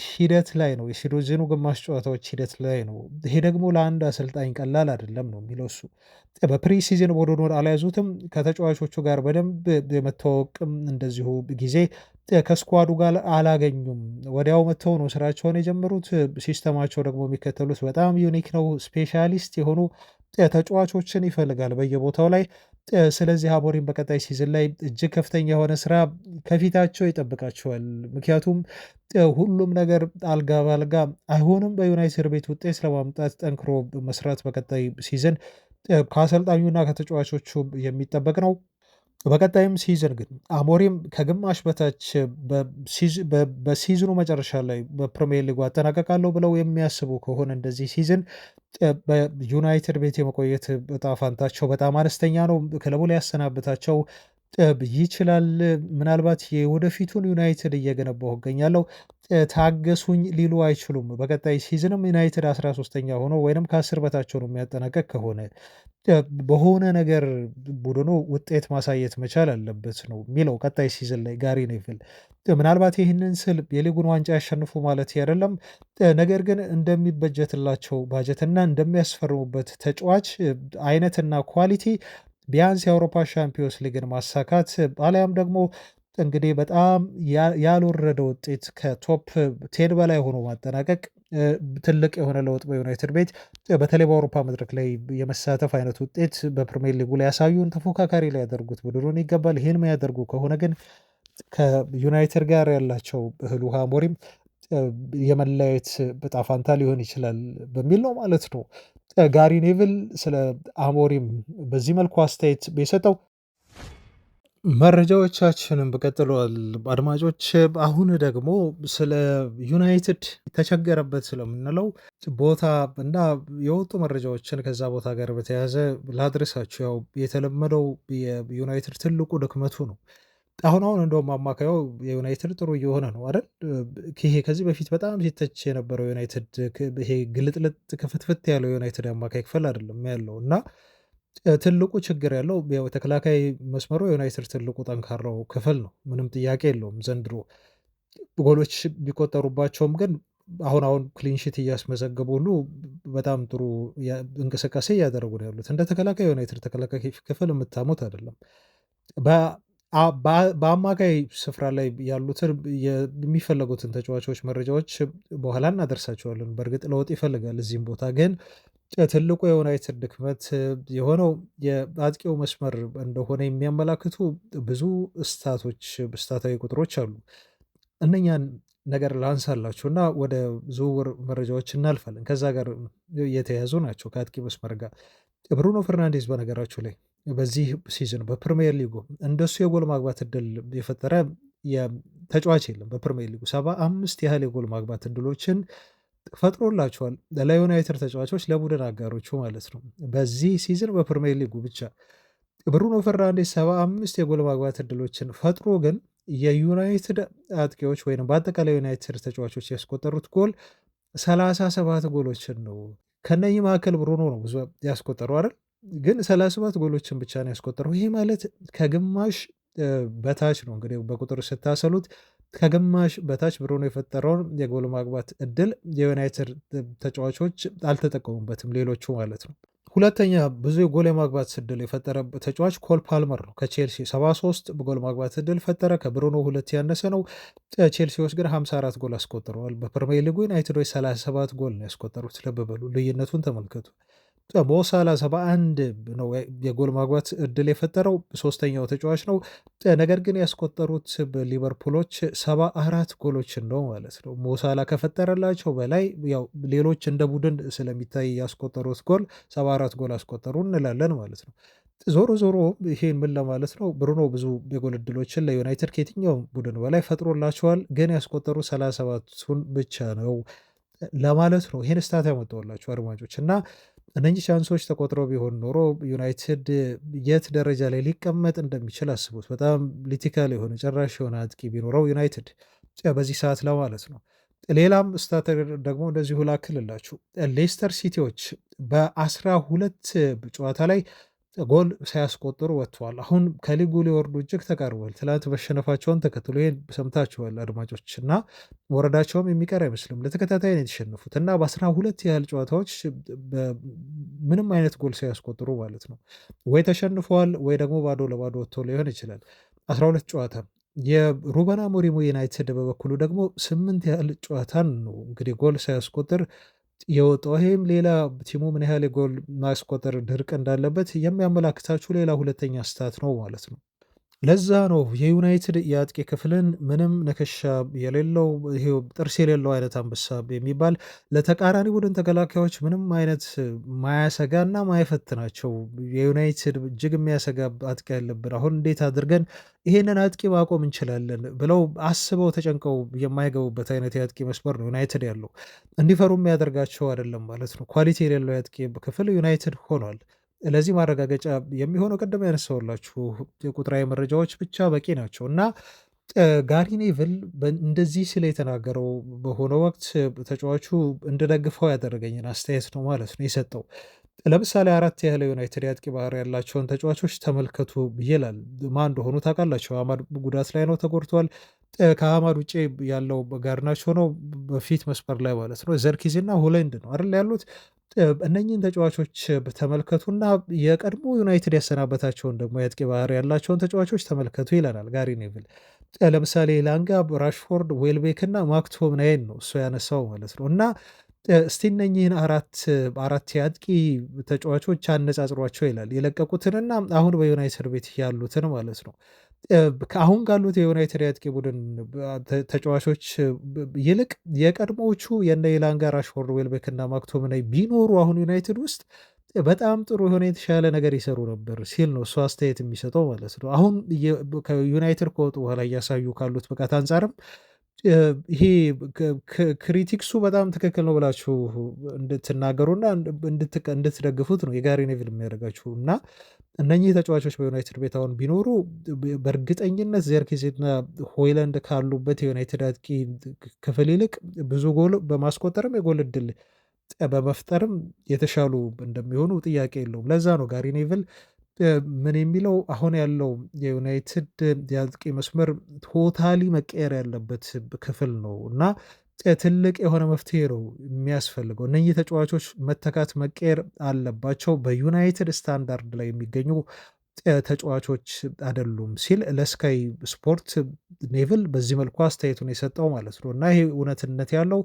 ሂደት ላይ ነው። የሲዝኑ ግማሽ ጨዋታዎች ሂደት ላይ ነው። ይሄ ደግሞ ለአንድ አሰልጣኝ ቀላል አይደለም ነው የሚለው እሱ። በፕሪ ሲዝን ቡድኑን አልያዙትም። ከተጫዋቾቹ ጋር በደንብ የመተዋወቅም እንደዚሁ ጊዜ ከስኳዱ ጋር አላገኙም። ወዲያው መጥተው ነው ስራቸውን የጀመሩት። ሲስተማቸው ደግሞ የሚከተሉት በጣም ዩኒክ ነው። ስፔሻሊስት የሆኑ ተጫዋቾችን ይፈልጋል በየቦታው ላይ። ስለዚህ አሞሪም በቀጣይ ሲዝን ላይ እጅግ ከፍተኛ የሆነ ስራ ከፊታቸው ይጠብቃቸዋል። ምክንያቱም ሁሉም ነገር አልጋ በአልጋ አይሆንም። በዩናይትድ ቤት ውጤት ለማምጣት ጠንክሮ መስራት በቀጣይ ሲዝን ከአሰልጣኙና ከተጫዋቾቹ የሚጠበቅ ነው። በቀጣይም ሲዝን ግን አሞሪም ከግማሽ በታች በሲዝኑ መጨረሻ ላይ በፕሪሚየር ሊጉ አጠናቀቃለሁ ብለው የሚያስቡ ከሆነ እንደዚህ ሲዝን በዩናይትድ ቤት የመቆየት እጣ ፋንታቸው በጣም አነስተኛ ነው። ክለቡ ሊያሰናብታቸው ይችላል። ምናልባት የወደፊቱን ዩናይትድ እየገነባሁ እገኛለሁ ታገሱኝ ሊሉ አይችሉም። በቀጣይ ሲዝንም ዩናይትድ 13ኛ ሆኖ ወይም ከ10 በታች ሆኖ የሚያጠናቀቅ ከሆነ በሆነ ነገር ቡድኑ ውጤት ማሳየት መቻል አለበት ነው የሚለው ቀጣይ ሲዝን ላይ ጋሪ ኔቭል። ምናልባት ይህንን ስል የሊጉን ዋንጫ ያሸንፉ ማለት አይደለም። ነገር ግን እንደሚበጀትላቸው ባጀትና እንደሚያስፈርሙበት ተጫዋች አይነትና ኳሊቲ ቢያንስ የአውሮፓ ሻምፒዮንስ ሊግን ማሳካት አሊያም ደግሞ እንግዲህ በጣም ያልወረደ ውጤት ከቶፕ ቴን በላይ ሆኖ ማጠናቀቅ ትልቅ የሆነ ለውጥ በዩናይትድ ቤት በተለይ በአውሮፓ መድረክ ላይ የመሳተፍ አይነት ውጤት በፕሪሚየር ሊጉ ላይ ያሳዩን ተፎካካሪ ላይ ያደርጉት ቡድኑን ይገባል። ይህን የሚያደርጉ ከሆነ ግን ከዩናይትድ ጋር ያላቸው እህል ውሃ አሞሪም የመለያየት ዕጣ ፈንታ ሊሆን ይችላል በሚል ነው ማለት ነው። ጋሪ ኔቭል ስለ አሞሪም በዚህ መልኩ አስተያየት ቢሰጠው መረጃዎቻችንም በቀጥለዋል። አድማጮች አሁን ደግሞ ስለ ዩናይትድ ተቸገረበት ስለምንለው ቦታ እና የወጡ መረጃዎችን ከዛ ቦታ ጋር በተያያዘ ላድረሳችሁ። ያው የተለመደው የዩናይትድ ትልቁ ድክመቱ ነው። አሁን እንደውም አማካዩ የዩናይትድ ጥሩ እየሆነ ነው አይደል? ይሄ ከዚህ በፊት በጣም ሲተች የነበረው ዩናይትድ ይሄ ግልጥልጥ ክፍትፍት ያለው ዩናይትድ አማካይ ክፍል አይደለም ያለው እና ትልቁ ችግር ያለው ተከላካይ መስመሩ የዩናይትድ ትልቁ ጠንካራው ክፍል ነው። ምንም ጥያቄ የለውም። ዘንድሮ ጎሎች ቢቆጠሩባቸውም ግን አሁን ክሊንሺት እያስመዘገቡ ሁሉ በጣም ጥሩ እንቅስቃሴ እያደረጉ ነው ያሉት። እንደ ተከላካይ ዩናይትድ ተከላካይ ክፍል የምታሙት አይደለም። በአማካይ ስፍራ ላይ ያሉትን የሚፈለጉትን ተጫዋቾች መረጃዎች በኋላ እናደርሳቸዋለን። በእርግጥ ለውጥ ይፈልጋል። እዚህም ቦታ ግን ትልቁ የዩናይትድ ድክመት የሆነው የአጥቂው መስመር እንደሆነ የሚያመላክቱ ብዙ ስታታዊ ቁጥሮች አሉ። እነኛን ነገር ላንሳላችሁ እና ወደ ዝውውር መረጃዎች እናልፋለን። ከዛ ጋር የተያያዙ ናቸው ከአጥቂ መስመር ጋር። ብሩኖ ፈርናንዴዝ በነገራችሁ ላይ በዚህ ሲዝን በፕሪሚየር ሊጉ እንደሱ የጎል ማግባት እድል የፈጠረ ተጫዋች የለም። በፕሪሚየር ሊጉ 75 ያህል የጎል ማግባት እድሎችን ፈጥሮላቸዋል ለዩናይትድ ተጫዋቾች፣ ለቡድን አጋሮቹ ማለት ነው። በዚህ ሲዝን በፕሪሚየር ሊጉ ብቻ ብሩኖ ፈርናንዴስ 75 የጎል ማግባት እድሎችን ፈጥሮ ግን የዩናይትድ አጥቂዎች ወይም በአጠቃላይ ዩናይትድ ተጫዋቾች ያስቆጠሩት ጎል 37 ጎሎችን ነው። ከነኚህ መካከል ብሩኖ ነው ብዙ ያስቆጠሩ አይደል? ግን 37 ጎሎችን ብቻ ነው ያስቆጠረው። ይሄ ማለት ከግማሽ በታች ነው እንግዲህ በቁጥር ስታሰሉት ከግማሽ በታች ብሩኖ የፈጠረውን የጎል ማግባት እድል የዩናይትድ ተጫዋቾች አልተጠቀሙበትም፣ ሌሎቹ ማለት ነው። ሁለተኛ ብዙ የጎል የማግባት እድል የፈጠረ ተጫዋች ኮል ፓልመር ነው። ከቼልሲ 73 በጎል ማግባት እድል ፈጠረ፣ ከብሩኖ ሁለት ያነሰ ነው። ቼልሲዎች ግን 54 ጎል አስቆጥረዋል። በፕሪሚየር ሊጉ ዩናይትዶች 37 ጎል ነው ያስቆጠሩት። ልብ በሉ፣ ልዩነቱን ተመልከቱ። ሞሳላ 71 ነው የጎል ማግባት እድል የፈጠረው፣ ሶስተኛው ተጫዋች ነው። ነገር ግን ያስቆጠሩት ሊቨርፑሎች 74 ጎሎችን ነው ማለት ነው። ሞሳላ ከፈጠረላቸው በላይ ያው ሌሎች እንደ ቡድን ስለሚታይ ያስቆጠሩት ጎል 74 ጎል አስቆጠሩ እንላለን ማለት ነው። ዞሮ ዞሮ ይሄን ምን ለማለት ነው? ብሩኖ ብዙ የጎል እድሎችን ለዩናይትድ ከየትኛውም ቡድን በላይ ፈጥሮላቸዋል፣ ግን ያስቆጠሩ 37ቱን ብቻ ነው ለማለት ነው። ይህን ስታት ያመጣሁላችሁ አድማጮች እና እነኚህ ቻንሶች ተቆጥረው ቢሆን ኖሮ ዩናይትድ የት ደረጃ ላይ ሊቀመጥ እንደሚችል አስቡት። በጣም ሊቲካል የሆነ ጨራሽ የሆነ አጥቂ ቢኖረው ዩናይትድ በዚህ ሰዓት ለማለት ነው። ሌላም ስታት ደግሞ እንደዚሁ ላክልላችሁ። ሌስተር ሲቲዎች በ12 ጨዋታ ላይ ጎል ሳያስቆጥሩ ወጥተዋል። አሁን ከሊጉ ሊወርዱ እጅግ ተቃርቧል። ትላንት መሸነፋቸውን ተከትሎ ይህን ሰምታችኋል አድማጮች እና ወረዳቸውም የሚቀር አይመስልም። ለተከታታይ ነው የተሸነፉት እና በ12 ያህል ጨዋታዎች ምንም አይነት ጎል ሳያስቆጥሩ ማለት ነው ወይ ተሸንፈዋል ወይ ደግሞ ባዶ ለባዶ ወጥተው ሊሆን ይችላል። 12 ጨዋታ የሩበን አሞሪም ዩናይትድ በበኩሉ ደግሞ 8 ያህል ጨዋታን ነው እንግዲህ ጎል ሳያስቆጥር የወጣው። ይህም ሌላ ቲሙ ምን ያህል የጎል ማስቆጠር ድርቅ እንዳለበት የሚያመላክታችሁ ሌላ ሁለተኛ ስታት ነው ማለት ነው። ለዛ ነው የዩናይትድ የአጥቂ ክፍልን ምንም ንክሻ የሌለው ይሄው ጥርስ የሌለው አይነት አንበሳ የሚባል ለተቃራኒ ቡድን ተከላካዮች ምንም አይነት ማያሰጋና ማይፈትናቸው የዩናይትድ እጅግ የሚያሰጋ አጥቂ ያለብን፣ አሁን እንዴት አድርገን ይሄንን አጥቂ ማቆም እንችላለን ብለው አስበው ተጨንቀው የማይገቡበት አይነት የአጥቂ መስመር ነው ዩናይትድ ያለው። እንዲፈሩ የሚያደርጋቸው አይደለም ማለት ነው። ኳሊቲ የሌለው የአጥቂ ክፍል ዩናይትድ ሆኗል። ለዚህ ማረጋገጫ የሚሆነው ቅድም ያነሳሁላችሁ የቁጥራዊ መረጃዎች ብቻ በቂ ናቸው እና ጋሪ ኔቭል እንደዚህ ስለ የተናገረው በሆነ ወቅት ተጫዋቹ እንድደግፈው ያደረገኝን አስተያየት ነው ማለት ነው የሰጠው። ለምሳሌ 4 ያህል ዩናይትድ የአጥቂ ባህሪ ያላቸውን ተጫዋቾች ተመልከቱ ይላል። ማን እንደሆኑ ታውቃላቸው? አማድ ጉዳት ላይ ነው፣ ተጎድቷል። ከአማድ ውጭ ያለው ጋርናቾ ነው በፊት መስመር ላይ ማለት ነው። ዘርኪዝና ሆለንድ ነው አይደል ያሉት። እነኚህን ተጫዋቾች ተመልከቱና የቀድሞ ዩናይትድ ያሰናበታቸውን ደግሞ የአጥቂ ባህሪ ያላቸውን ተጫዋቾች ተመልከቱ ይለናል ጋሪ ኔቭል። ለምሳሌ ላንጋ፣ ራሽፎርድ፣ ዌልቤክ እና ማክቶምናይን ነው እሱ ያነሳው ማለት ነው። እና እስቲ እነኚህን አራት የአጥቂ ተጫዋቾች አነጻጽሯቸው ይላል። የለቀቁትንና አሁን በዩናይትድ ቤት ያሉትን ማለት ነው። አሁን ካሉት የዩናይትድ የአጥቂ ቡድን ተጫዋቾች ይልቅ የቀድሞዎቹ የነ ኢላንጋ፣ ራሽፎርድ፣ ዌልቤክ እና ማክቶምናይ ቢኖሩ አሁን ዩናይትድ ውስጥ በጣም ጥሩ የሆነ የተሻለ ነገር ይሰሩ ነበር ሲል ነው እሱ አስተያየት የሚሰጠው ማለት ነው። አሁን ከዩናይትድ ከወጡ በኋላ እያሳዩ ካሉት ብቃት አንጻርም ይሄ ክሪቲክሱ በጣም ትክክል ነው ብላችሁ እንድትናገሩና እንድትደግፉት ነው የጋሪ ኔቪል የሚያደርጋችሁ። እና እነኚህ ተጫዋቾች በዩናይትድ ቤት አሁን ቢኖሩ በእርግጠኝነት ዘርኪዝና ሆይላንድ ካሉበት የዩናይትድ አጥቂ ክፍል ይልቅ ብዙ ጎል በማስቆጠርም የጎል እድል በመፍጠርም የተሻሉ እንደሚሆኑ ጥያቄ የለውም። ለዛ ነው ጋሪ ኔቪል ምን የሚለው አሁን ያለው የዩናይትድ የአጥቂ መስመር ቶታሊ መቀየር ያለበት ክፍል ነው እና ትልቅ የሆነ መፍትሄ ነው የሚያስፈልገው። እነኚህ ተጫዋቾች መተካት መቀየር አለባቸው። በዩናይትድ ስታንዳርድ ላይ የሚገኙ ተጫዋቾች አይደሉም ሲል ለስካይ ስፖርት ኔቭል በዚህ መልኩ አስተያየቱን የሰጠው ማለት ነው። እና ይሄ እውነትነት ያለው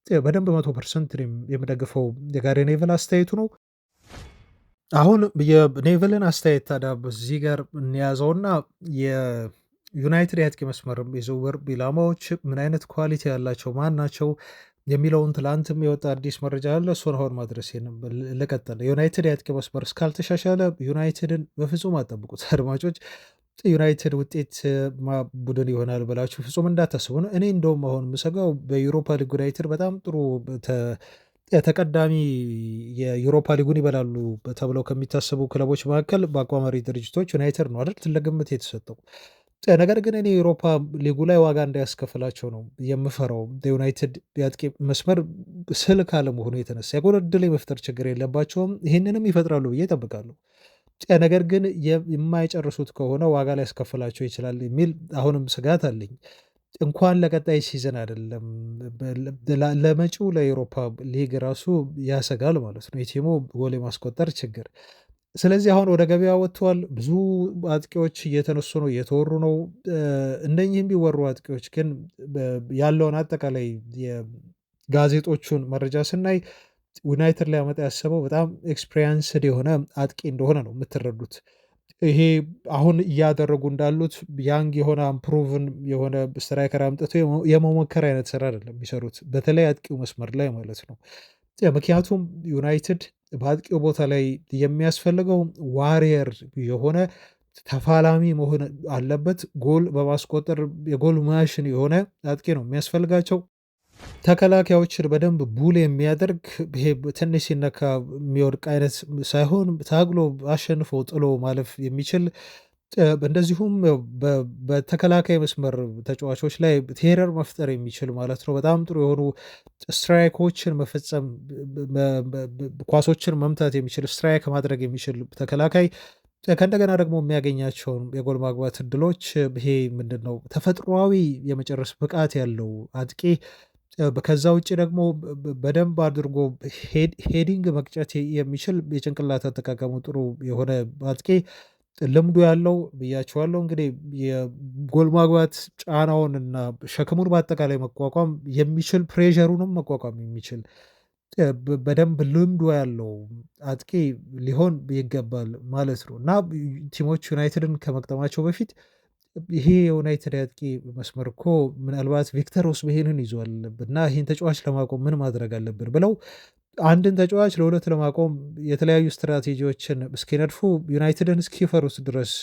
በደንብ 100% የምደግፈው የጋሪ ኔቭል አስተያየቱ ነው። አሁን የኔቭልን አስተያየት ታዲያ በዚህ ጋር እንያዘውና የዩናይትድ የአጥቂ መስመር የዝውውር ኢላማዎች ምን አይነት ኳሊቲ ያላቸው ማን ናቸው የሚለውን ትላንትም የወጣ አዲስ መረጃ አለ። እሱን አሁን ማድረስ ልቀጥል። የዩናይትድ የአጥቂ መስመር እስካልተሻሻለ ዩናይትድን በፍጹም አጠብቁት አድማጮች። ዩናይትድ ውጤት ቡድን ይሆናል ብላችሁ ፍጹም እንዳታስቡ ነው። እኔ እንደውም አሁን የምሰጋው በዩሮፓ ሊግ ዩናይትድ በጣም ጥሩ ተቀዳሚ የዩሮፓ ሊጉን ይበላሉ ተብለው ከሚታሰቡ ክለቦች መካከል በአቋማሪ ድርጅቶች ዩናይትድ ነው አይደል ትልቅ ግምት የተሰጠው። ነገር ግን እኔ የዩሮፓ ሊጉ ላይ ዋጋ እንዳያስከፍላቸው ነው የምፈራው። ዩናይትድ የአጥቂ መስመር ስል ካለመሆኑ የተነሳ የጎል ዕድል የመፍጠር ችግር የለባቸውም። ይህንንም ይፈጥራሉ ብዬ እጠብቃለሁ። ነገር ግን የማይጨርሱት ከሆነ ዋጋ ሊያስከፍላቸው ይችላል የሚል አሁንም ስጋት አለኝ። እንኳን ለቀጣይ ሲዝን አይደለም ለመጪው ለኤውሮፓ ሊግ ራሱ ያሰጋል ማለት ነው የቲሙ ጎል የማስቆጠር ችግር። ስለዚህ አሁን ወደ ገበያ ወጥተዋል። ብዙ አጥቂዎች እየተነሱ ነው፣ እየተወሩ ነው። እነኚህ ቢወሩ አጥቂዎች ግን ያለውን አጠቃላይ የጋዜጦቹን መረጃ ስናይ ዩናይትድ ላይ ያመጣ ያሰበው በጣም ኤክስፔሪንስድ የሆነ አጥቂ እንደሆነ ነው የምትረዱት። ይሄ አሁን እያደረጉ እንዳሉት ያንግ የሆነ አምፕሩቭን የሆነ ስትራይከር አምጥቶ የመሞከር አይነት ስራ አይደለም የሚሰሩት፣ በተለይ አጥቂው መስመር ላይ ማለት ነው። ምክንያቱም ዩናይትድ በአጥቂው ቦታ ላይ የሚያስፈልገው ዋሪየር የሆነ ተፋላሚ መሆን አለበት። ጎል በማስቆጠር የጎል ማሽን የሆነ አጥቂ ነው የሚያስፈልጋቸው። ተከላካዮችን በደንብ ቡል የሚያደርግ ይሄ ትንሽ ሲነካ የሚወድቅ አይነት ሳይሆን ታግሎ አሸንፎ ጥሎ ማለፍ የሚችል እንደዚሁም በተከላካይ መስመር ተጫዋቾች ላይ ቴረር መፍጠር የሚችል ማለት ነው። በጣም ጥሩ የሆኑ ስትራይኮችን መፈጸም፣ ኳሶችን መምታት የሚችል ስትራይክ ማድረግ የሚችል ተከላካይ ከእንደገና ደግሞ የሚያገኛቸውን የጎል ማግባት እድሎች ይሄ ምንድን ነው ተፈጥሯዊ የመጨረስ ብቃት ያለው አጥቂ። ከዛ ውጭ ደግሞ በደንብ አድርጎ ሄዲንግ መቅጨት የሚችል የጭንቅላት አጠቃቀሙ ጥሩ የሆነ አጥቂ፣ ልምዱ ያለው ብያቸዋለሁ። እንግዲህ የጎል ማግባት ጫናውን እና ሸክሙን በአጠቃላይ መቋቋም የሚችል ፕሬሸሩንም መቋቋም የሚችል በደንብ ልምዱ ያለው አጥቂ ሊሆን ይገባል ማለት ነው። እና ቲሞች ዩናይትድን ከመቅጠማቸው በፊት ይሄ የዩናይትድ አጥቂ መስመር እኮ ምናልባት ቪክተር ኦስሜሄንን ይዟል እና ይህን ተጫዋች ለማቆም ምን ማድረግ አለብን ብለው አንድን ተጫዋች ለሁለት ለማቆም የተለያዩ ስትራቴጂዎችን እስኪነድፉ ዩናይትድን እስኪፈሩት ድረስ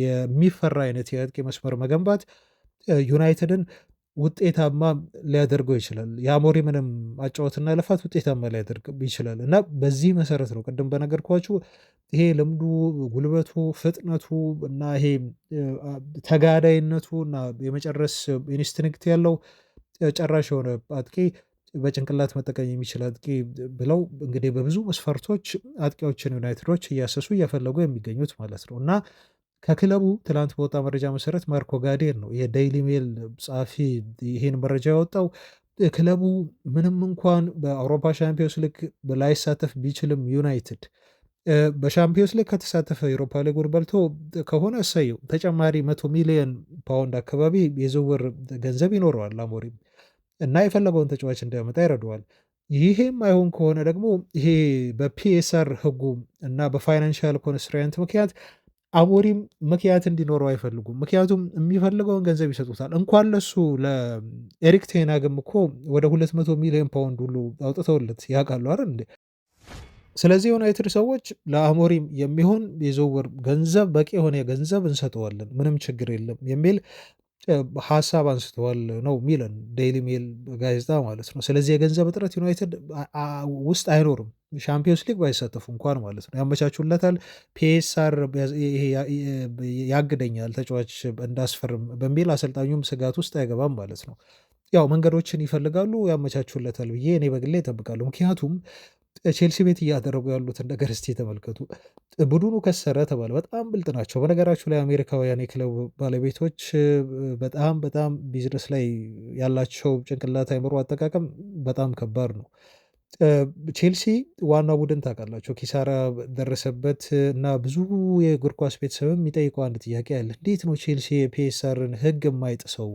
የሚፈራ አይነት የአጥቂ መስመር መገንባት ዩናይትድን ውጤታማ ሊያደርገው ይችላል። የአሞሪምንም አጫወትና ልፋት ውጤታማ ሊያደርግ ይችላል። እና በዚህ መሰረት ነው ቅድም በነገርኳችሁ ይሄ ልምዱ፣ ጉልበቱ፣ ፍጥነቱ እና ይሄ ተጋዳይነቱ እና የመጨረስ ኢንስቲንክት ያለው ጨራሽ የሆነ አጥቂ፣ በጭንቅላት መጠቀም የሚችል አጥቂ ብለው እንግዲህ በብዙ መስፈርቶች አጥቂዎችን ዩናይትዶች እያሰሱ እየፈለጉ የሚገኙት ማለት ነው። እና ከክለቡ ትላንት በወጣ መረጃ መሰረት ማርኮ ጋዴር ነው የዴይሊ ሜል ጸሐፊ ይህን መረጃ ያወጣው። ክለቡ ምንም እንኳን በአውሮፓ ሻምፒዮንስ ሊግ ላይሳተፍ ቢችልም ዩናይትድ በሻምፒዮንስ ሊግ ከተሳተፈ የአውሮፓ ሊጉን በልቶ ከሆነ እሰየው፣ ተጨማሪ 100 ሚሊዮን ፓውንድ አካባቢ የዝውውር ገንዘብ ይኖረዋል አሞሪም እና የፈለገውን ተጫዋች እንዲያመጣ ይረደዋል። ይሄም አይሆን ከሆነ ደግሞ ይሄ በፒኤስአር ህጉ እና በፋይናንሻል ኮንስትራንት ምክንያት አሞሪም ምክንያት እንዲኖረው አይፈልጉም። ምክንያቱም የሚፈልገውን ገንዘብ ይሰጡታል። እንኳን ለሱ ለኤሪክ ቴናግም እኮ ወደ 200 ሚሊዮን ፓውንድ ሁሉ አውጥተውለት ያውቃሉ አይደል እንዴ? ስለዚህ ዩናይትድ ሰዎች ለአሞሪም የሚሆን የዝውውር ገንዘብ በቂ የሆነ ገንዘብ እንሰጠዋለን፣ ምንም ችግር የለም የሚል ሀሳብ አንስተዋል ነው ሚለን ዴይሊ ሜል ጋዜጣ ማለት ነው። ስለዚህ የገንዘብ እጥረት ዩናይትድ ውስጥ አይኖርም፣ ሻምፒዮንስ ሊግ ባይሳተፉ እንኳን ማለት ነው። ያመቻቹለታል። ፒኤስአር ያግደኛል ተጫዋች እንዳስፈርም በሚል አሰልጣኙም ስጋት ውስጥ አይገባም ማለት ነው። ያው መንገዶችን ይፈልጋሉ፣ ያመቻቹለታል ብዬ እኔ በግሌ እጠብቃለሁ። ምክንያቱም ቼልሲ ቤት እያደረጉ ያሉትን ነገር እስቲ ተመልከቱ። ቡድኑ ከሰረ ተባለ። በጣም ብልጥ ናቸው በነገራችሁ ላይ አሜሪካውያን የክለብ ባለቤቶች በጣም በጣም ቢዝነስ ላይ ያላቸው ጭንቅላት አይምሮ አጠቃቀም በጣም ከባድ ነው። ቼልሲ ዋና ቡድን ታውቃላችሁ ኪሳራ ደረሰበት እና ብዙ የእግር ኳስ ቤተሰብም የሚጠይቀው አንድ ጥያቄ አለ። እንዴት ነው ቼልሲ የፒኤስአርን ሕግ የማይጥሰው?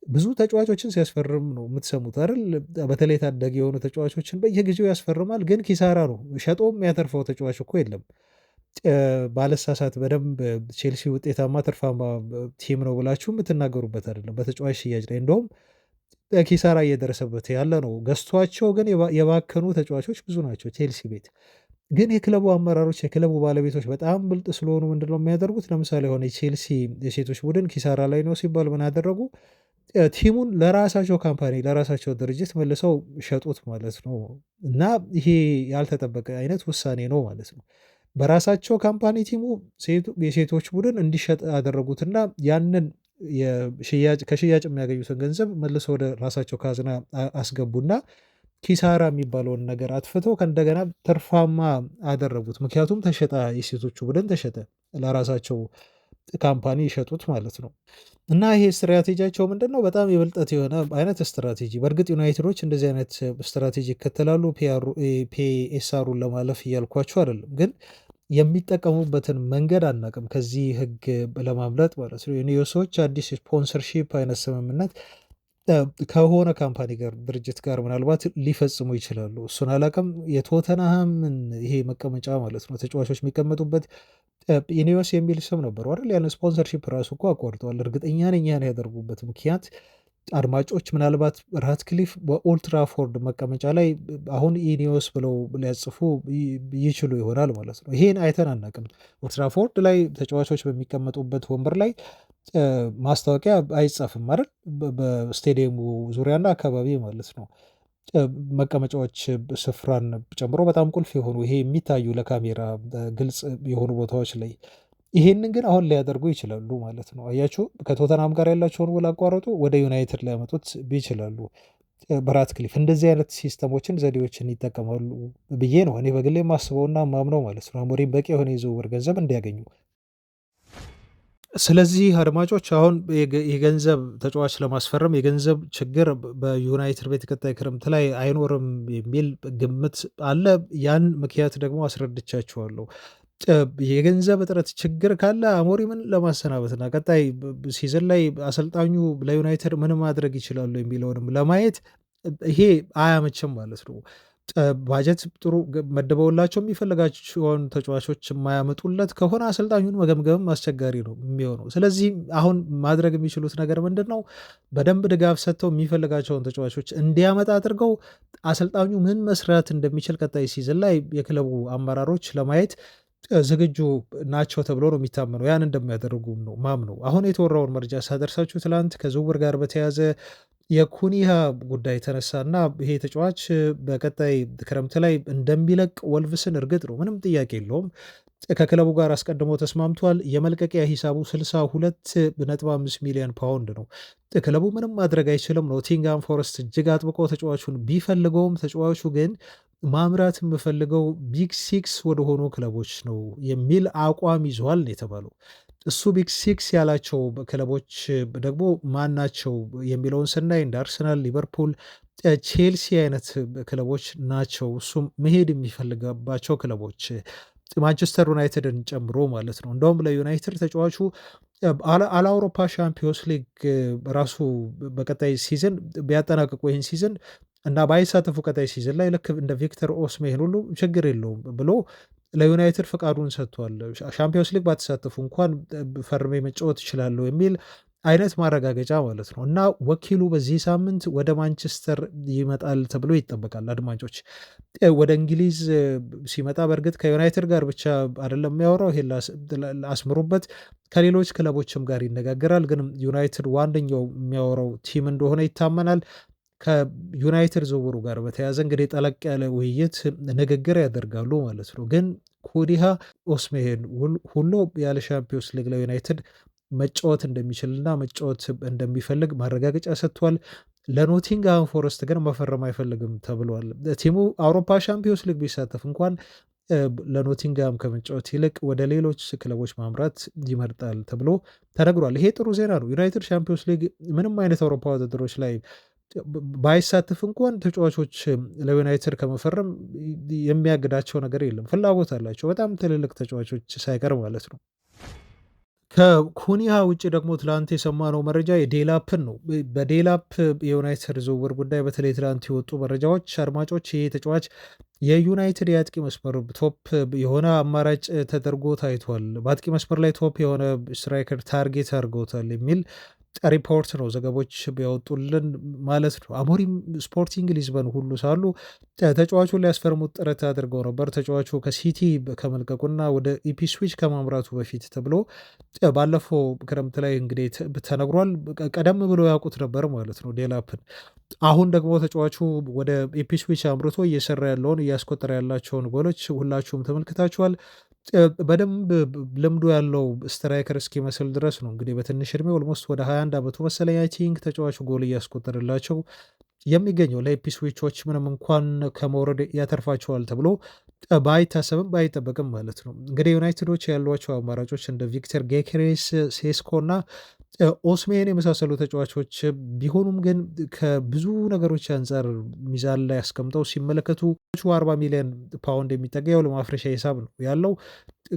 ብዙ ተጫዋቾችን ሲያስፈርም ነው የምትሰሙት አይደል? በተለይ ታዳጊ የሆኑ ተጫዋቾችን በየጊዜው ያስፈርማል፣ ግን ኪሳራ ነው። ሸጦም የሚያተርፈው ተጫዋች እኮ የለም። ባለሳሳት በደንብ ቼልሲ ውጤታማ ትርፋማ ቲም ነው ብላችሁ የምትናገሩበት አይደለም። በተጫዋች ሽያጭ ላይ እንደውም ኪሳራ እየደረሰበት ያለ ነው። ገዝቷቸው ግን የባከኑ ተጫዋቾች ብዙ ናቸው ቼልሲ ቤት። ግን የክለቡ አመራሮች፣ የክለቡ ባለቤቶች በጣም ብልጥ ስለሆኑ ምንድነው የሚያደርጉት? ለምሳሌ የሆነ የቼልሲ የሴቶች ቡድን ኪሳራ ላይ ነው ሲባል ምን ያደረጉ? ቲሙን ለራሳቸው ካምፓኒ ለራሳቸው ድርጅት መልሰው ሸጡት ማለት ነው። እና ይሄ ያልተጠበቀ አይነት ውሳኔ ነው ማለት ነው። በራሳቸው ካምፓኒ ቲሙ የሴቶች ቡድን እንዲሸጥ ያደረጉትና ያንን ከሽያጭ የሚያገኙትን ገንዘብ መልሰው ወደ ራሳቸው ካዝና አስገቡና ኪሳራ የሚባለውን ነገር አጥፍተው ከእንደገና ትርፋማ አደረጉት። ምክንያቱም ተሸጠ፣ የሴቶቹ ቡድን ተሸጠ፣ ለራሳቸው ካምፓኒ ይሸጡት ማለት ነው። እና ይሄ ስትራቴጂያቸው ምንድን ነው? በጣም የብልጠት የሆነ አይነት ስትራቴጂ። በእርግጥ ዩናይትዶች እንደዚህ አይነት ስትራቴጂ ይከተላሉ ፒኤስአሩን ለማለፍ እያልኳቸው አይደለም፣ ግን የሚጠቀሙበትን መንገድ አናቅም። ከዚህ ህግ ለማምለጥ ማለት ነው። የኒዮሶች አዲስ ስፖንሰርሺፕ አይነት ስምምነት ከሆነ ካምፓኒ ጋር ድርጅት ጋር ምናልባት ሊፈጽሙ ይችላሉ። እሱን አላቅም። የቶተንሃምን ይሄ መቀመጫ ማለት ነው ተጫዋቾች የሚቀመጡበት ኢኒዮስ የሚል ስም ነበሩ አይደል? ያን ስፖንሰርሺፕ ራሱ እኮ አቋርጠዋል። እርግጠኛ ነኝ ያን ያደርጉበት ምክንያት አድማጮች ምናልባት ራትክሊፍ በኦልትራፎርድ መቀመጫ ላይ አሁን ኢኒዮስ ብለው ሊያጽፉ ይችሉ ይሆናል ማለት ነው። ይሄን አይተን አናቅም። ኦልትራፎርድ ላይ ተጫዋቾች በሚቀመጡበት ወንበር ላይ ማስታወቂያ አይጻፍም አይደል? በስቴዲየሙ ዙሪያና አካባቢ ማለት ነው። መቀመጫዎች ስፍራን ጨምሮ በጣም ቁልፍ የሆኑ ይሄ የሚታዩ ለካሜራ ግልጽ የሆኑ ቦታዎች ላይ ይሄንን ግን አሁን ሊያደርጉ ይችላሉ ማለት ነው። አያችሁ ከቶተናም ጋር ያላቸውን ውል አቋረጡ፣ ወደ ዩናይትድ ሊያመጡት ቢችላሉ። በራትክሊፍ እንደዚህ አይነት ሲስተሞችን ዘዴዎችን ይጠቀማሉ ብዬ ነው እኔ በግሌ የማስበውና ማምነው ማለት ነው። አሞሪም በቂ የሆነ የዝውውር ገንዘብ እንዲያገኙ። ስለዚህ አድማጮች አሁን የገንዘብ ተጫዋች ለማስፈረም የገንዘብ ችግር በዩናይትድ ቤት ቀጣይ ክረምት ላይ አይኖርም የሚል ግምት አለ። ያን ምክንያት ደግሞ አስረድቻችኋለሁ። የገንዘብ እጥረት ችግር ካለ አሞሪምን ለማሰናበትና ቀጣይ ሲዝን ላይ አሰልጣኙ ለዩናይትድ ምን ማድረግ ይችላሉ የሚለውንም ለማየት ይሄ አያመችም ማለት ነው። ባጀት ጥሩ መድበውላቸው የሚፈልጋቸውን ተጫዋቾች የማያመጡለት ከሆነ አሰልጣኙን መገምገምም አስቸጋሪ ነው የሚሆነው። ስለዚህ አሁን ማድረግ የሚችሉት ነገር ምንድን ነው? በደንብ ድጋፍ ሰጥተው የሚፈልጋቸውን ተጫዋቾች እንዲያመጣ አድርገው አሰልጣኙ ምን መስራት እንደሚችል ቀጣይ ሲዝን ላይ የክለቡ አመራሮች ለማየት ዝግጁ ናቸው ተብሎ ነው የሚታመነው። ያን እንደሚያደርጉም ነው ማምነው። አሁን የተወራውን መረጃ ሳደርሳችሁ ትላንት ከዝውውር ጋር በተያያዘ የኩኒሃ ጉዳይ ተነሳና ይሄ ተጫዋች በቀጣይ ክረምት ላይ እንደሚለቅ ወልቭስን እርግጥ ነው ምንም ጥያቄ የለውም። ከክለቡ ጋር አስቀድሞ ተስማምቷል። የመልቀቂያ ሂሳቡ 62.5 ሚሊዮን ፓውንድ ነው። ክለቡ ምንም ማድረግ አይችልም። ኖቲንግሃም ፎረስት እጅግ አጥብቆ ተጫዋቹን ቢፈልገውም ተጫዋቹ ግን ማምራት የምፈልገው ቢግ ሲክስ ወደሆኑ ክለቦች ነው የሚል አቋም ይዘዋል የተባለው። እሱ ቢግ ሲክስ ያላቸው ክለቦች ደግሞ ማን ናቸው የሚለውን ስናይ እንደ አርሰናል፣ ሊቨርፑል፣ ቼልሲ አይነት ክለቦች ናቸው። እሱም መሄድ የሚፈልገባቸው ክለቦች ማንቸስተር ዩናይትድን ጨምሮ ማለት ነው። እንደውም ለዩናይትድ ተጫዋቹ አውሮፓ ሻምፒዮንስ ሊግ ራሱ በቀጣይ ሲዝን ቢያጠናቅቁ ይህን ሲዝን እና ባይሳተፉ ቀጣይ ሲዝን ላይ ልክ እንደ ቪክተር ኦስሜሄን ሁሉ ችግር የለውም ብሎ ለዩናይትድ ፈቃዱን ሰጥቷል። ሻምፒዮንስ ሊግ ባትሳተፉ እንኳን ፈርሜ መጫወት ይችላለሁ የሚል አይነት ማረጋገጫ ማለት ነው። እና ወኪሉ በዚህ ሳምንት ወደ ማንቸስተር ይመጣል ተብሎ ይጠበቃል። አድማጮች ወደ እንግሊዝ ሲመጣ በእርግጥ ከዩናይትድ ጋር ብቻ አይደለም የሚያወራው፣ ይሄ አስምሩበት፣ ከሌሎች ክለቦችም ጋር ይነጋገራል። ግን ዩናይትድ ዋነኛው የሚያወራው ቲም እንደሆነ ይታመናል። ከዩናይትድ ዝውውሩ ጋር በተያያዘ እንግዲህ ጠለቅ ያለ ውይይት ንግግር ያደርጋሉ ማለት ነው። ግን ኩዲሃ ኦስሜሄን ሁሉ ያለ ሻምፒዮንስ ሊግ ለዩናይትድ መጫወት እንደሚችልና መጫወት እንደሚፈልግ ማረጋገጫ ሰጥቷል። ለኖቲንግሃም ፎረስት ግን መፈረም አይፈልግም ተብሏል። ቲሙ አውሮፓ ሻምፒዮንስ ሊግ ቢሳተፍ እንኳን ለኖቲንግሃም ከመጫወት ይልቅ ወደ ሌሎች ክለቦች ማምራት ይመርጣል ተብሎ ተነግሯል። ይሄ ጥሩ ዜና ነው። ዩናይትድ ሻምፒዮንስ ሊግ ምንም አይነት አውሮፓ ውድድሮች ላይ ባይሳተፍ እንኳን ተጫዋቾች ለዩናይትድ ከመፈረም የሚያግዳቸው ነገር የለም። ፍላጎት አላቸው በጣም ትልልቅ ተጫዋቾች ሳይቀር ማለት ነው። ከኩኒያ ውጭ ደግሞ ትላንት የሰማነው መረጃ የዴላፕን ነው። በዴላፕ የዩናይትድ ዝውውር ጉዳይ በተለይ ትላንት የወጡ መረጃዎች አድማጮች ይሄ ተጫዋች የዩናይትድ የአጥቂ መስመር ቶፕ የሆነ አማራጭ ተደርጎ ታይቷል። በአጥቂ መስመር ላይ ቶፕ የሆነ ስትራይከር ታርጌት አድርገውታል የሚል ሪፖርት ነው ዘገቦች ቢያወጡልን ማለት ነው። አሞሪም ስፖርቲንግ ሊዝበን ሁሉ ሳሉ ተጫዋቹን ሊያስፈርሙት ጥረት አድርገው ነበር። ተጫዋቹ ከሲቲ ከመልቀቁና ወደ ኢፕስዊች ከማምራቱ በፊት ተብሎ ባለፈው ክረምት ላይ እንግዲህ ተነግሯል። ቀደም ብሎ ያውቁት ነበር ማለት ነው ዴላፕን። አሁን ደግሞ ተጫዋቹ ወደ ኢፕስዊች አምርቶ እየሰራ ያለውን እያስቆጠረ ያላቸውን ጎሎች ሁላችሁም ተመልክታችኋል። በደንብ ልምዱ ያለው ስትራይከር እስኪመስል ድረስ ነው እንግዲህ በትንሽ እድሜ ኦልሞስት ወደ 21 ዓመቱ መሰለኝ አይ ቲንክ ተጫዋቹ ጎል እያስቆጠረላቸው የሚገኘው ለኢፕስዊቾች ምንም እንኳን ከመውረድ ያተርፋቸዋል ተብሎ ባይታሰብም ባይጠበቅም ማለት ነው። እንግዲህ ዩናይትዶች ያሏቸው አማራጮች እንደ ቪክተር ጌኬሬስ፣ ሴስኮ እና ኦስሜን የመሳሰሉ ተጫዋቾች ቢሆኑም ግን ከብዙ ነገሮች አንጻር ሚዛን ላይ አስቀምጠው ሲመለከቱ 40 ሚሊዮን ፓውንድ የሚጠጋ ያው ለማፍረሻ ሂሳብ ነው ያለው።